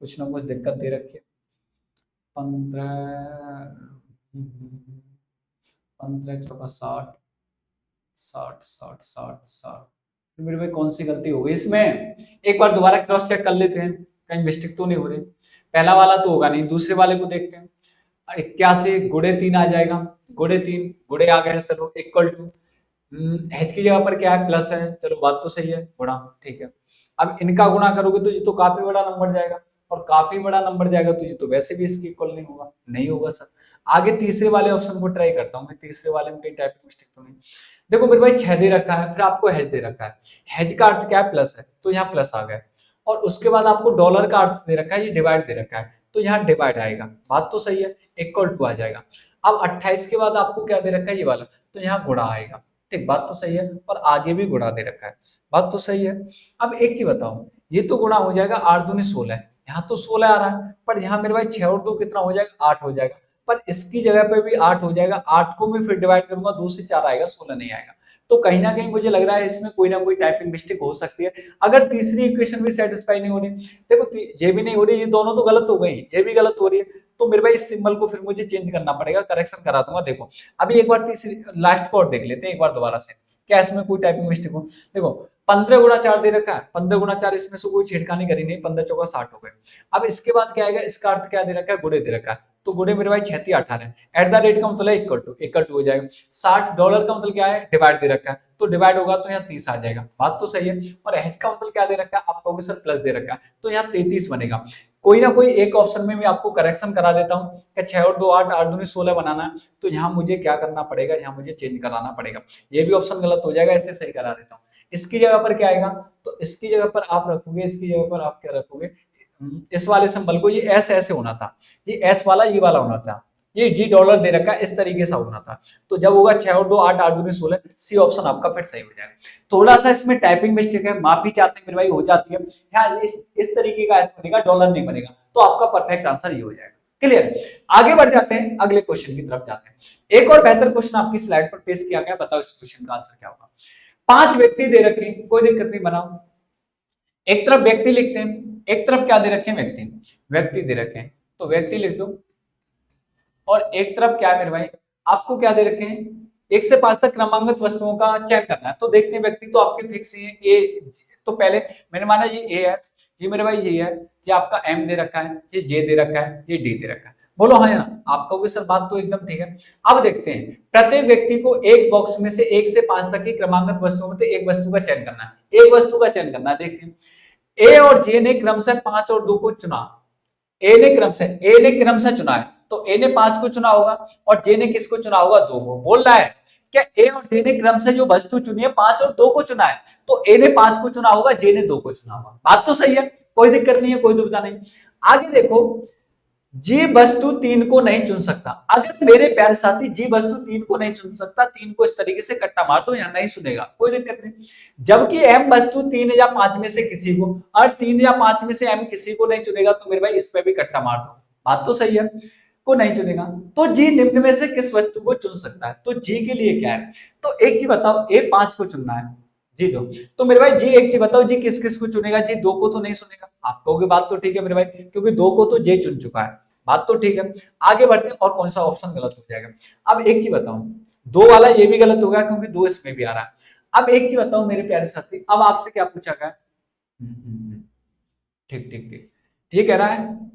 कुछ ना कुछ दिक्कत दे रखी है। 15 चौका 60, 60 60 60 60। मेरे भाई कौन सी गलती हो गई इसमें, एक बार दोबारा क्रॉस चेक कर लेते हैं कहीं मिस्टेक तो नहीं हो रही। पहला वाला तो होगा नहीं, दूसरे वाले को देखते हैं। 81 गुणे 3 आ जाएगा, गुणे 3 गुणे आ गया, चलो इक्वल टू एच की जगह पर क्या है, प्लस है, चलो बात तो सही है, गुणा ठीक है। अब इनका गुणा करोगे तो ये तो काफी बड़ा नंबर जाएगा और काफी बड़ा नंबर जाएगा तो ये तो वैसे भी इसके इक्वल नहीं होगा, नहीं होगा सर। आगे तीसरे वाले ऑप्शन को ट्राई करता हूँ मैं, तीसरे वाले में कहीं टाइपिंग मिस्टेक तो नहीं। देखो मेरे भाई 6 दे रखा है, फिर आपको हैज दे रखा है, हैज का अर्थ क्या है, प्लस है, तो यहाँ प्लस आ गया। और उसके बाद आपको डॉलर का अर्थ दे रखा है, ये डिवाइड दे रखा है, तो यहाँ डिवाइड आएगा। बात तो सही है, इक्वल टू आ जाएगा। अब 28 के बाद आपको क्या दे रखा है, ये वाला, तो यहाँ गुणा आएगा। ठीक, बात तो सही है, और आगे भी गुणा दे रखा है, बात तो सही है। अब एक चीज बताओ, ये तो गुणा हो जाएगा 8 दूनी 16, यहाँ तो 16 आ रहा है, पर यहाँ मेरे भाई 6 और 2 कितना हो जाएगा, 8 हो जाएगा। पर इसकी जगह पे भी 8 हो जाएगा, 8 को मैं फिर डिवाइड करूंगा 2 से 4 आएगा, 16 नहीं आएगा। तो कहीं ना कहीं मुझे लग रहा है इसमें कोई ना कोई टाइपिंग मिस्टेक हो सकती है। अगर तीसरी इक्वेशन भी सेटिस्फाई नहीं हो रही, देखो ये भी नहीं हो रही, ये दोनों तो गलत हो गई, ये भी गलत हो रही है, तो मेरे भाई इस सिंबल को फिर मुझे चेंज करना पड़ेगा, करेक्शन करा दूंगा। देखो अभी एक बार तीसरी लास्ट को और देख लेते हैं एक बार दोबारा से, क्या इसमें कोई टाइपिंग मिस्टेक हो। देखो 15 गुणा 4 दे रखा है, 15 गुणा 4 इसमें से कोई छेड़खानी करी नहीं, 15 चौका 60 हो गए। अब इसके बाद क्या आएगा, इसका अर्थ क्या दे रखा है, गुणे दे रखा है, तो गुणे मेरे भाई 36 18, एट द रेट का मतलब इक्वल टू हो जाएगा। 60 डॉलर का मतलब क्या है, डिवाइड दे रखा है, तो डिवाइड होगा तो यहाँ 30 आ जाएगा, बात तो सही है। और एच का मतलब क्या दे रखा है, आप कहोगे सर प्लस दे रखा है, तो यहाँ 33 बनेगा। कोई ना कोई एक ऑप्शन में मैं आपको करेक्शन करा देता हूँ कि 6 और 2 8, 8 दूनी 16 बनाना है, तो यहाँ मुझे क्या करना पड़ेगा, यहाँ मुझे चेंज कराना पड़ेगा। ये भी ऑप्शन गलत हो जाएगा, इसे सही करा देता हूँ। इसकी जगह पर क्या आएगा, तो इसकी जगह पर आप रखोगे, इसकी जगह पर आप क्या रखोगे, इस वाले सिंबल को, ये एस ऐसे होना था, ये एस वाला ये वाला होना था, ये डी डॉलर दे रखा है, इस तरीके से होना था। तो जब होगा 6 और 2 8, 8 दूनी 16, सी ऑप्शन आपका फिर सही हो जाएगा। थोड़ा सा इसमें टाइपिंग मिस्टेक है, माफी चाहते हैं मेरे भाई, हो जाती है। यहाँ इस तरीके का एस बनेगा, डॉलर नहीं बनेगा, तो आपका परफेक्ट आंसर ये हो जाएगा। क्लियर, आगे बढ़ जाते हैं, अगले क्वेश्चन की तरफ जाते हैं। एक और बेहतर क्वेश्चन आपकी स्लाइड पर पेश किया गया, बताओ इस क्वेश्चन का आंसर क्या होगा। 5 व्यक्ति दे रखे, कोई दिक्कत नहीं, बनाओ। एक तरफ व्यक्ति लिखते हैं, एक तरफ क्या दे रखे हैं, व्यक्ति दे रखे हैं, तो व्यक्ति लिख दो। और एक तरफ क्या है मेरे भाई, आपको क्या दे रखे हैं, 1 से 5 तक क्रमांकित वस्तुओं का चयन करना है। तो देखते हैं, व्यक्ति तो आपके फिक्स ही है, ए, तो पहले मैंने माना ये ए है, ये मेरे भाई ये है, ये आपका एम दे रखा है, ये जे दे रखा है, ये डी दे रखा है। बोलो हाँ या ना, आपका भी सर बात तो एकदम ठीक है। अब देखते हैं, प्रत्येक व्यक्ति को एक बॉक्स में से 1 से 5 तक की क्रमांकित वस्तुओं में से एक वस्तु का चयन करना है, एक वस्तु का चयन करना है। देखते हैं, ए और जे ने क्रमशः 5 और 2 को चुना, ए ने क्रमशः चुना है, तो ए ने 5 को चुना होगा और जे ने किसको चुना होगा, 2 को। बोल रहा है क्या ए और जे ने क्रमशः जो वस्तु चुनी है 5 और 2 को चुना है, तो ए ने 5 को चुना होगा, जे ने 2 को चुना होगा। बात तो सही है, कोई दिक्कत नहीं है, कोई दुविधा नहीं। आगे देखो, जी वस्तु तीन को नहीं चुन सकता। अगर मेरे प्यारे साथी जी वस्तु तीन को नहीं चुन सकता, तीन को इस तरीके से कट्टा मार दो, यहाँ नहीं सुनेगा, कोई दिक्कत नहीं। जबकि एम वस्तु तीन या पांच में से किसी को, और तीन या पांच में से एम किसी को नहीं चुनेगा, तो मेरे भाई इस पे भी कट्टा मार दो, बात तो सही है, को नहीं चुनेगा। तो जी निम्न में से किस वस्तु को चुन सकता है, तो जी के लिए क्या है, तो एक चीज बताओ, ए पांच को चुनना है, जी दो, तो मेरे भाई जी एक चीज बताओ, जी किस किस को चुनेगा, जी दो को तो नहीं सुनेगा। आप कहोगे बात तो ठीक है मेरे भाई, क्योंकि दो को तो जे चुन चुका है, बात तो ठीक है। आगे बढ़ते हैं, और कौन सा ऑप्शन गलत हो जाएगा। अब एक चीज बताऊं, दो वाला ये भी गलत होगा क्योंकि दो इसमें भी आ रहा है। अब एक चीज बताओ मेरे प्यारे साथी, अब आपसे क्या पूछा गया, ठीक ठीक ठीक, ये कह रहा है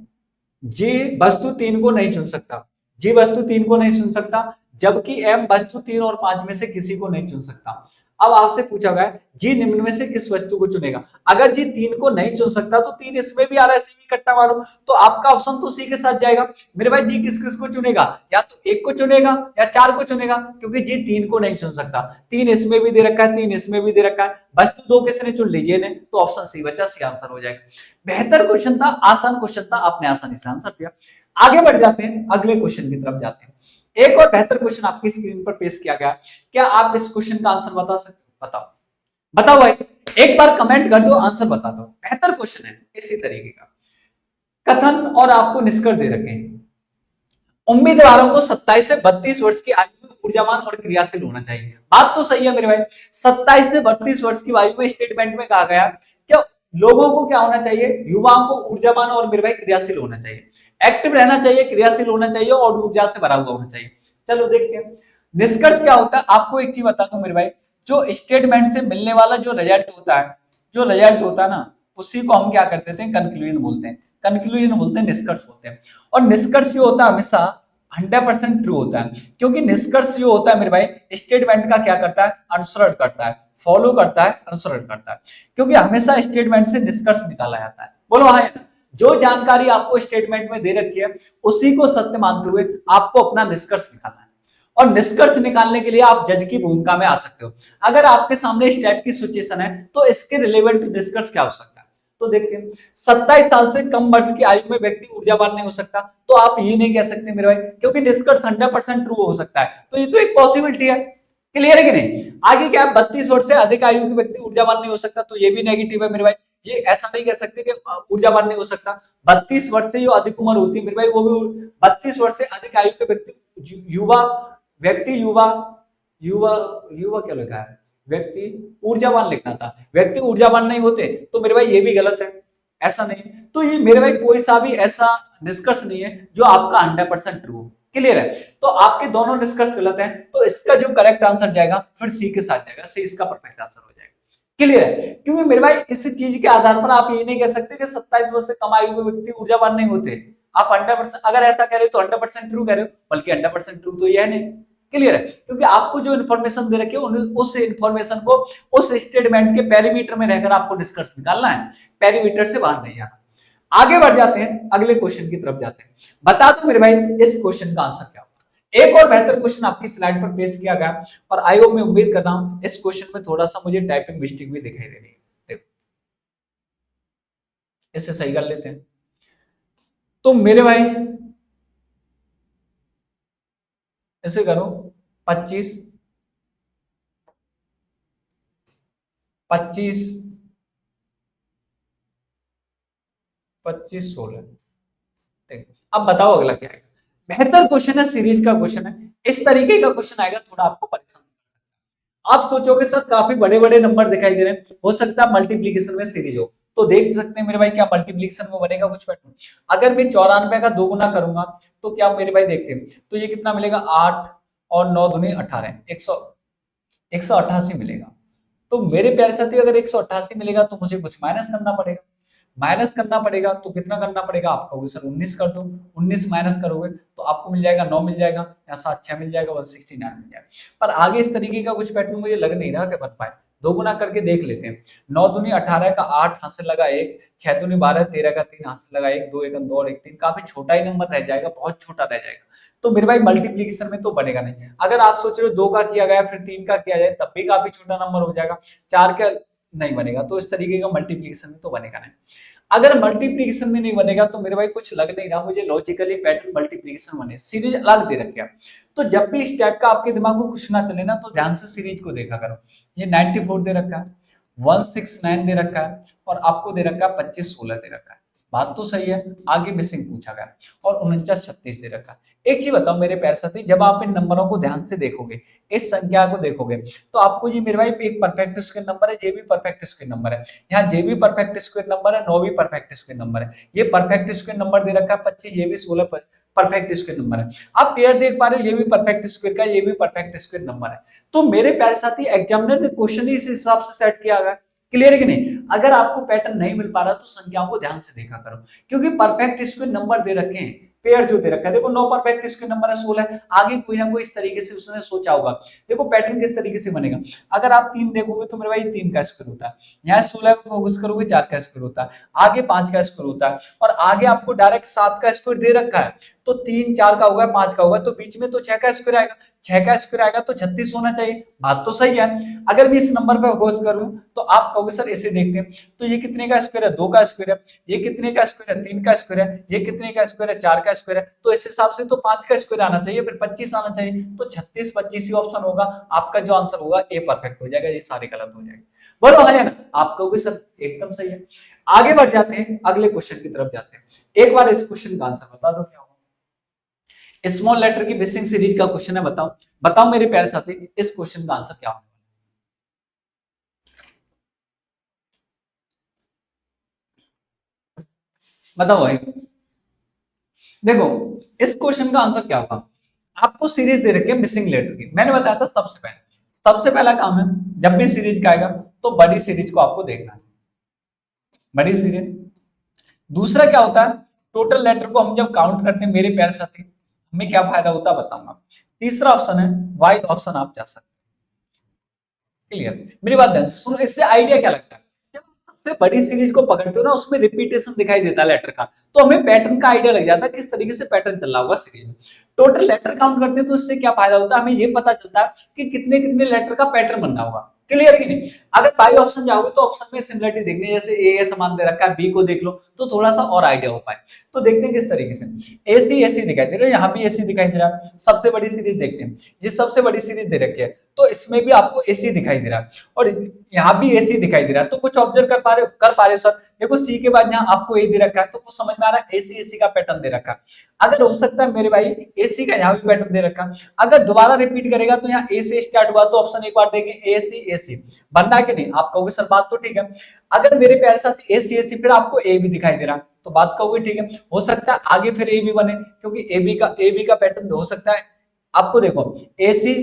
जी वस्तु तीन को नहीं चुन सकता, जी वस्तु तीन को नहीं चुन सकता, जबकि एम वस्तु तीन और पांच में से किसी को नहीं चुन सकता। अब आपसे पूछा गया है जी निम्न में से किस वस्तु को चुनेगा। अगर जी तीन को नहीं चुन सकता तो तीन इसमें भी आ रहा है, सी भी कट्टा मारो, तो आपका ऑप्शन तो सी के साथ जाएगा। मेरे भाई जी किस किस को चुनेगा, या तो एक को चुनेगा या चार को चुनेगा, क्योंकि जी तीन को नहीं चुन सकता, तीन इसमें भी दे रखा है, तीन इसमें भी दे रखा है, वस्तु दो किसने चुन लीजिए ने, तो ऑप्शन सी बचा, सी आंसर हो जाएगा। बेहतर क्वेश्चन था, आसान क्वेश्चन था, आपने आसानी से आंसर दिया। आगे बढ़ जाते हैं, अगले क्वेश्चन की तरफ जाते हैं। एक और बेहतर क्वेश्चन आपकी स्क्रीन पर पेश किया गया, क्या आप इस क्वेश्चन का आंसर बता सकते हो, बताओ बताओ भाई, एक बार कमेंट कर दो, आंसर बता दो। बेहतर क्वेश्चन है इसी तरीके का, कथन और आपको निष्कर्ष दे रखे हैं। उम्मीदवारों को 27 से 32 वर्ष की आयु में ऊर्जावान और क्रियाशील होना चाहिए, बात तो सही है मेरे भाई। 27 से 32 वर्ष की आयु में स्टेटमेंट में कहा गया कि लोगों को क्या होना चाहिए, युवाओं को ऊर्जावान और मेरे भाई क्रियाशील होना चाहिए, एक्टिव रहना चाहिए, क्रियाशील होना चाहिए और ऊर्जा से भरा हुआ होना चाहिए। चलो देखते हैं निष्कर्ष क्या होता है। आपको एक चीज बता दूं मेरे भाई, जो स्टेटमेंट से मिलने वाला जो रिजल्ट होता है, जो रिजल्ट होता है ना, उसी को हम क्या करते थे, कंक्लूजन बोलते हैं, कंक्लूजन बोलते हैं, निष्कर्ष बोलते हैं। और निष्कर्ष जो होता है हमेशा 100% ट्रू होता है, क्योंकि निष्कर्ष जो होता है मेरे भाई स्टेटमेंट का क्या करता है, अनुसरण करता है, फॉलो करता है, अनुसरण करता है, क्योंकि हमेशा स्टेटमेंट से निष्कर्ष निकाला जाता है। बोलो हाँ, जो जानकारी आपको स्टेटमेंट में दे रखी है उसी को सत्य मानते हुए आपको अपना निष्कर्ष निकालना है। और निष्कर्ष निकालने के लिए आप जज की भूमिका में आ सकते हो। अगर आपके सामने इस टाइप की सिचुएशन है तो इसके रिलेवेंट निष्कर्ष क्या हो सकता है, तो देखते हैं। 27 साल से कम वर्ष की आयु में व्यक्ति ऊर्जावान नहीं हो सकता, तो आप ये नहीं कह सकते मेरे भाई, क्योंकि निष्कर्ष 100% ट्रू हो सकता है, तो ये तो एक पॉसिबिलिटी है। क्लियर है कि नहीं। आगे क्या है, 32 वर्ष से अधिक आयु के व्यक्ति ऊर्जावान नहीं हो सकता, तो ये भी नेगेटिव है मेरे भाई। ये ऐसा नहीं कह सकते कि ऊर्जावान नहीं हो सकता। 32 वर्ष से जो अधिक उम्र होती है मेरे भाई, वो भी 32 वर्ष से अधिक आयु के व्यक्ति युवा, व्यक्ति युवा, युवा युवा क्या लिखा है, व्यक्ति ऊर्जावान लिखना था, व्यक्ति ऊर्जावान नहीं होते, तो मेरे भाई ये भी गलत है, ऐसा नहीं। तो ये मेरे भाई कोई सा भी ऐसा निष्कर्ष नहीं है जो आपका 100% ट्रू हो। क्लियर है। तो आपके दोनों निष्कर्ष गलत हैं, तो इसका जो करेक्ट आंसर जाएगा फिर सी के साथ जाएगा, सी इसका परफेक्ट आंसर हो जाएगा। क्लियर है। क्योंकि मेरे भाई इस चीज के आधार पर आप ये नहीं कह सकते कि 27 वर्ष से कम आयु के व्यक्ति ऊर्जावान नहीं होते। आप 100% अगर ऐसा कह रहे हो तो 100% ट्रू कह रहे हो, बल्कि 100% ट्रू तो यह नहीं। क्लियर है। क्योंकि आपको जो इन्फॉर्मेशन दे रखी है उस इन्फॉर्मेशन को उस स्टेटमेंट के पेरीमीटर में रहकर आपको निष्कर्ष निकालना है, पेरीमीटर से बाहर नहीं जाना। आगे बढ़ जाते हैं, अगले क्वेश्चन की तरफ जाते हैं। बता दो मेरे भाई इस क्वेश्चन का आंसर क्या होगा। एक और बेहतर क्वेश्चन आपकी स्लाइड पर पेश किया गया, और आई होप मैं उम्मीद कर रहा हूं इस क्वेश्चन में थोड़ा सा मुझे टाइपिंग मिस्टेक भी दिखाई दे रही है। देखो इसे सही कर लेते हैं। तो मेरे भाई ऐसे करो, 25 25 25 16। ठीक, अब बताओ अगला क्या है। बेहतर क्वेश्चन है, सीरीज का क्वेश्चन है। इस तरीके का क्वेश्चन आएगा थोड़ा आपको परेशान, आप सोचोगे सर काफी बड़े बड़े नंबर दिखाई दे रहे हैं, हो सकता है मल्टीप्लीकेशन में सीरीज हो, तो देख सकते हैं मेरे भाई क्या मल्टीप्लीकेशन में बनेगा कुछ पैटर्न। अगर मैं 94 का 2 गुना करूंगा तो क्या मेरे भाई देखते हैं, तो ये कितना मिलेगा, 8 और 9 दूनी 18, 188 मिलेगा। तो मेरे प्यारे साथी अगर 188 मिलेगा तो मुझे कुछ माइनस करना पड़ेगा, माइनस करना पड़ेगा तो कितना करना पड़ेगा, आप कहोगे सर 19 कर दो, 19 माइनस करोगे तो आपको मिल जाएगा 9 मिल जाएगा, या 7 6 मिल जाएगा, 169 मिल जाएगा। पर आगे इस तरीके का कुछ पैटर्न मुझे लग नहीं रहा कि बन पाए। 2 गुना करके देख लेते हैं। 9 दूनी 18 का 8 हासिल लगा 1, 6 दूनी 12 13 का 3 हासिल लगा 1, 2 1 2 और 1 3, काफी छोटा ही नंबर रह जाएगा, बहुत छोटा रह जाएगा। तो मेरे भाई मल्टीप्लीकेशन में तो बनेगा नहीं। अगर आप सोच रहे हो 2 का किया गया फिर 3 का किया जाए तब भी काफी छोटा नंबर हो जाएगा। 4 का नहीं बनेगा। तो इस तरीके का मल्टीप्लीकेशन में तो बनेगा नहीं। अगर मल्टीप्लीकेशन में नहीं बनेगा तो मेरे भाई कुछ लग नहीं रहा मुझे लॉजिकली पैटर्न मल्टीप्लीकेशन बने, सीरीज अलग दे रखे हैं। तो जब भी इस टाइप का आपके दिमाग में कुछ ना चले ना तो ध्यान से सीरीज को देखा करो। ये 94 दे रखा है, 169 दे रखा है और आपको दे रखा है 2516 दे रखा है। बात तो सही है, आगे मिसिंग पूछा गया और 4936 दे रखा है। एक चीज बताओ मेरे प्यारे साथी, जब आप इन नंबरों को ध्यान से देखोगे, इस संख्या को देखोगे, तो आपको ये मेरे भाई एक परफेक्ट स्क्वायर नंबर है, जे भी परफेक्ट स्क्वायर नंबर है। यहाँ जे भी परफेक्ट स्क्वायर नंबर है, नो भी परफेक्ट स्क्वायर नंबर है। ये परफेक्ट स्क्वायर नंबर दे रखा है 25, ये भी 16 परफेक्ट स्क्वायर नंबर है। आप पेयर देख पा रहे हो, ये भी परफेक्ट स्क्वायर का, ये भी परफेक्ट स्क्वायर नंबर है। तो मेरे प्यारे साथी एग्जामिनर ने क्वेश्चन ही इस हिसाब से सेट किया गया। क्लियर है कि नहीं? अगर आपको पैटर्न नहीं मिल पा रहा तो संख्याओं को ध्यान से देखा करो, क्योंकि परफेक्ट स्क्वायर नंबर दे रखे हैं, पेयर जो दे रखा है, देखो 9 परफेक्ट स्क्वायर नंबर है, 16 है, आगे कोई ना कोई इस तरीके से उसने सोचा होगा। देखो पैटर्न किस तरीके से बनेगा, अगर आप 3 देखोगे तो मेरे भाई 3 का स्क्वायर होता है, यहाँ 16 को फोकस करोगे 4 का स्क्वायर होता है, आगे 5 का स्क्वायर होता है और आगे आपको डायरेक्ट 7 का स्क्वायर दे रखा है। तो 3 4 का होगा, 5 का होगा, तो बीच में तो 6 का स्क्वायर आएगा, 6 का स्क्वायर आएगा तो 36 होना चाहिए। बात तो सही है। अगर मैं इस नंबर पर फोकस करूं तो आप कहोगे सर ऐसे देखते हैं, तो ये कितने का स्क्वायर है, 2 का स्क्वायर है, ये कितने का स्क्वायर है, 3 का स्क्वायर है, ये कितने का स्क्वायर है, 4 का स्क्वायर है, तो इस हिसाब से तो 5 का स्क्वायर आना चाहिए, फिर 25 आना चाहिए, तो 36 25 ही ऑप्शन होगा। आपका जो आंसर होगा ए परफेक्ट हो जाएगा, ये सारे गलत हो जाएंगे। बोलो है ना? आप कहोगे सर एकदम सही है। आगे बढ़ जाते हैं, अगले क्वेश्चन की तरफ जाते हैं। एक बार इस क्वेश्चन का आंसर बता दो क्या होगा। स्मॉल लेटर की मिसिंग सीरीज का क्वेश्चन है, बताओ बताओ मेरे प्यारे साथी, इस क्वेश्चन का आंसर क्या होगा। बताओ भाई। देखो इस क्वेश्चन का आंसर क्या होगा, आपको सीरीज दे रखी है मिसिंग लेटर की। मैंने बताया था सबसे पहला काम है, जब भी सीरीज का आएगा तो बड़ी सीरीज को आपको देखना है, बड़ी सीरीज। दूसरा क्या होता है, टोटल लेटर को हम जब काउंट करते हैं मेरे प्यारे साथी, हमें क्या फायदा होता है बताऊंगा। तीसरा ऑप्शन है वाई ऑप्शन, आप जा सकते। क्लियर? मेरी बात ध्यान से सुनो, इससे आइडिया क्या लगता है, जब आप सबसे बड़ी सीरीज को पकड़ते हो ना, उसमें रिपीटेशन दिखाई देता है लेटर का, तो हमें पैटर्न का आइडिया लग जाता है किस तरीके से पैटर्न चल रहा होगा सीरीज में। टोटल लेटर काउंट करते हैं तो इससे क्या फायदा होता है, हमें ये पता चलता है कि कितने कितने लेटर का पैटर्न बनना होगा। क्लियर कि नहीं? अगर बाई ऑप्शन जाओगे तो ऑप्शन में सिमिलरिटी देखनी है, जैसे ए समान दे रखा है, बी को देख लो तो थोड़ा सा और आइडिया हो पाए। तो देखते हैं किस तरीके से, एसी एसी दिखाई दे रहा है, यहाँ भी एसी दिखाई दे रहा है। सबसे बड़ी सीरीज देखते हैं, ये सबसे बड़ी सीरीज दे रखी है, तो इसमें भी आपको एसी दिखाई दे रहा है और यहाँ भी एसी दिखाई दे रहा है। तो कुछ ऑब्जर्व कर पा रहे सर, देखो सी के बाद यहाँ आपको ए दे रखा है, तो कुछ समझ में आ रहा है, एसी एसी का पैटर्न दे रखा है। अगर हो सकता है मेरे भाई एसी का यहाँ भी पैटर्न दे रखा है, अगर दोबारा रिपीट करेगा तो यहाँ ए से स्टार्ट हुआ, तो ऑप्शन एक बार देखें एसी एसी बनना कि नहीं। आप कहोगे सर बात तो ठीक है। अगर मेरे प्यारे साथ एसी एसी फिर आपको ए भी दिखाई दे रहा, तो बात कहोगे ठीक है, हो सकता है आगे फिर ए भी बने, क्योंकि ए बी का पैटर्न हो सकता है। आपको देखो एसी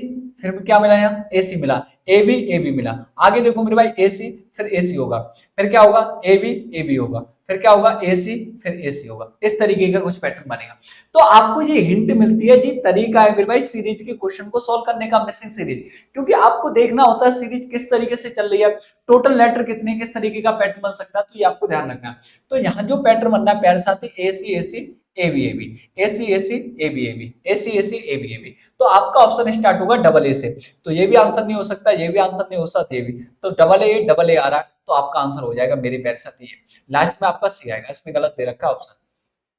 फिर क्या मिला, यहाँ एसी मिला, ए बी मिला, आगे देखो मेरे भाई एसी फिर एसी होगा, फिर क्या होगा ए बी होगा, फिर क्या होगा एसी फिर एसी होगा, इस तरीके का कुछ पैटर्न बनेगा। तो आपको ये हिंट मिलती है, ये तरीका है मेरे भाई सीरीज के क्वेश्चन को सॉल्व करने का, मिसिंग सीरीज, क्योंकि आपको देखना होता है सीरीज किस तरीके से चल रही है, टोटल लेटर कितने, किस तरीके का पैटर्न बन सकता है, तो ये आपको ध्यान रखना है। तो यहाँ जो पैटर्न बनना है प्यारे साथी, AC AC A B AC AC A B AC AC A B, तो आपका ऑप्शन स्टार्ट होगा डबल ए से। तो ये भी आंसर नहीं हो सकता, ये भी आंसर नहीं हो सकता, ये भी, तो डबल ए आ रहा है, तो आपका आंसर हो जाएगा मेरे प्यारे साथी ये। लास्ट में आपका सी आएगा, इसमें गलत दे रखा है ऑप्शन।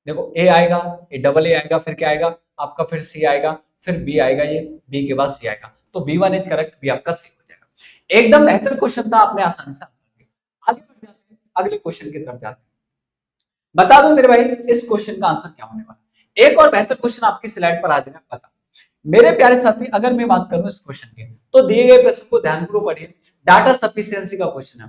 देखो ए आएगा, ए डबल ए आएगा, फिर क्या आएगा आपका, फिर सी आएगा, फिर बी आएगा, ये बी के बाद सी आएगा, तो B one is correct, B आपका सही हो जाएगा। एकदम बेहतर क्वेश्चन था, आपने आसानी से आंसर दिया। आगे बढ़ जाते हैं, अगले क्वेश्चन की तरफ जाते हैं। बता दो मेरे भाई इस क्वेश्चन का आंसर क्या होने वाला है। एक और बेहतर क्वेश्चन आपकी स्लाइड पर आ जाएगा, बता मेरे प्यारे साथी, अगर मैं बात करूं इस क्वेश्चन की, तो दिए गए प्रश्न को ध्यानपूर्वक पढ़िए, डाटा सफिशिएंसी का क्वेश्चन है।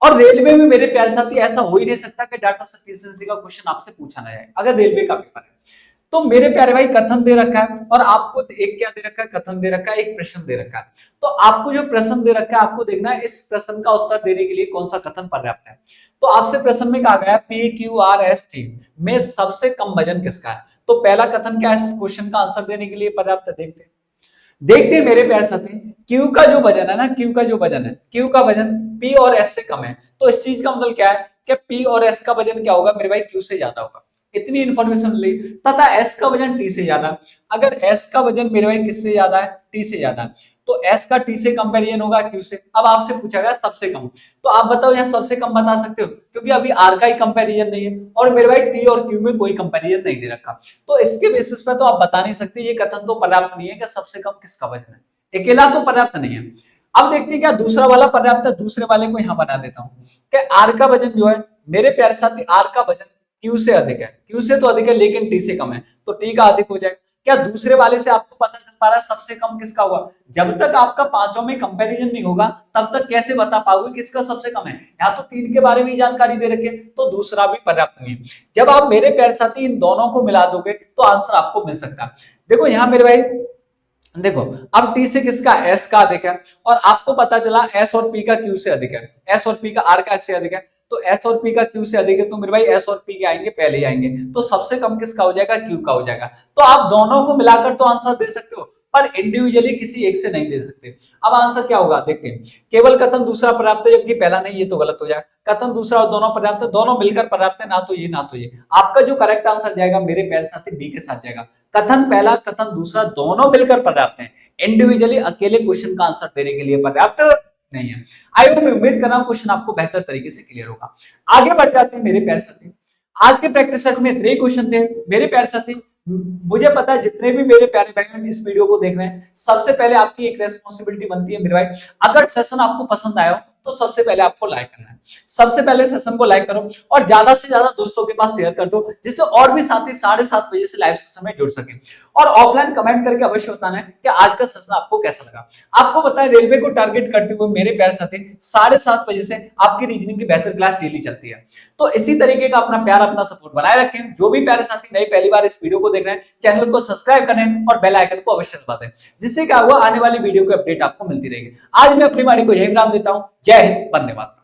और रेलवे में मेरे प्यारे साथी ऐसा हो ही नहीं सकता कि डाटा सफिशिएंसी का क्वेश्चन आपसे पूछा ना जाए, अगर रेलवे का पेपर है। तो मेरे प्यारे भाई कथन दे रखा है और आपको एक क्या दे रखा है, कथन दे रखा है, एक प्रश्न दे रखा है। तो आपको जो प्रश्न दे रखा है, आपको देखना है इस प्रश्न का उत्तर देने के लिए कौन सा कथन पर्याप्त है। तो आपसे प्रश्न में कहा गया P Q R S T में सबसे कम वजन किसका है। तो पहला कथन क्या है इस क्वेश्चन का आंसर देने के लिए पर्याप्त है, देखते हैं मेरे प्यारे साथी। क्यू का जो वजन है ना, क्यू का जो वजन है, क्यू का वजन पी और एस से कम है, तो इस चीज का मतलब क्या है कि पी और एस का वजन क्या होगा मेरे भाई, क्यू से ज्यादा होगा। इतनी इंफॉर्मेशन ली, तथा एस का वजन टी से ज्यादा। अगर एस का वजन मेरे भाई किससे ज्यादा है, टी से ज्यादा है, तो एस का टी से कंपेरिजन होगा क्यू से। अब आपसे पूछा गया सबसे कम, तो आप बताओ यहाँ सबसे कम बता सकते हो, क्योंकि अभी आर का ही कंपेरिजन नहीं है और मेरे भाई टी और क्यू में कोई कंपेरिजन नहीं दे रखा, तो इसके बेसिस पे तो आप बता नहीं सकते, ये कथन तो पर्याप्त नहीं है कि सबसे कम किसका वजन है, अकेला तो पर्याप्त नहीं है। अब देखते हैं क्या दूसरा वाला पर्याप्त है, दूसरे वाले को यहाँ बना देता हूँ कि आर का वजन जो है मेरे प्यारे साथी, आर का वजन क्यू से अधिक है, क्यू से तो अधिक है लेकिन टी से कम है, तो टी का अधिक हो जाएगा। क्या दूसरे वाले से आपको पता चल पा रहा है सबसे कम किसका हुआ? जब तक आपका पांचों में कंपैरिजन नहीं होगा तब तक कैसे बता पाओगे किसका सबसे कम है? यहाँ तो तीन के बारे में जानकारी दे रखे, तो दूसरा भी पर्याप्त नहीं है। जब आप मेरे प्यारे साथी इन दोनों को मिला दोगे तो आंसर आपको मिल सकता है। देखो यहाँ मेरे भाई, देखो अब टी से किसका, एस का अधिक है, और आपको पता चला एस और पी का क्यू से अधिक है, एस और पी का आर का एस से अधिक है, तो एस और पी का क्यू से अधिक है, तो मेरे भाई एस और पी के आएंगे पहले ही आएंगे, तो सबसे कम किसका हो जाएगा? क्यू का हो जाएगा। तो आप दोनों को मिलाकर तो आंसर दे सकते हो, पर इंडिविजुअली किसी एक से नहीं दे सकते। अब आंसर क्या होगा देखते हैं, केवल कथन दूसरा पर्याप्त है जबकि पहला नहीं, ये तो गलत हो जाएगा। कथन दूसरा और दोनों पर्याप्त है, दोनों मिलकर पर्याप्त है, ना तो ये ना तो ये। आपका जो करेक्ट आंसर जाएगा मेरे प्यारे साथी बी के साथ जाएगा। कथन पहला कथन दूसरा दोनों मिलकर पर्याप्त है, इंडिविजुअली अकेले क्वेश्चन का आंसर देने के लिए पर्याप्त नहीं है। आई होप, उम्मीद कर रहा हूं क्वेश्चन आपको बेहतर तरीके से क्लियर होगा। आगे बढ़ जाते हैं मेरे प्यारे साथी। आज के प्रैक्टिस सेट में इतने क्वेश्चन थे मेरे प्यारे साथी। मुझे पता है जितने भी मेरे प्यारे भाई इस वीडियो को देख रहे हैं, सबसे पहले आपकी एक रेस्पॉन्सिबिलिटी बनती है मेरे भाई, अगर सेशन आपको पसंद आया हो तो सबसे पहले आपको लाइक करना है, सबसे पहले सेशन को लाइक करो और ज्यादा से ज्यादा दोस्तों के पास शेयर कर दो, जिससे और भी साथी 7:30 बजे से लाइव सेशन में जुड़ सके। और ऑफलाइन कमेंट करके अवश्य बताना है कि आज का सेशन आपको कैसा लगा। आपको पता है रेलवे को टारगेट करते हुए मेरे प्यारे साथी 7:30 बजे से आपकी रीजनिंग की बेहतर क्लास डेली चलती है, तो इसी तरीके का अपना प्यार अपना सपोर्ट बनाए रखें। जो भी प्यारे साथी नए पहली बार इस वीडियो को देख रहे हैं, चैनल को सब्सक्राइब करें और बेल आइकन को अवश्य दबा दें, जिससे क्या हुआ आने वाली वीडियो की अपडेट आपको मिलती रहेगी। आज मैं अपनी वाणी को यही विराम देता हूं। जय हिंद, वंदे मातरम।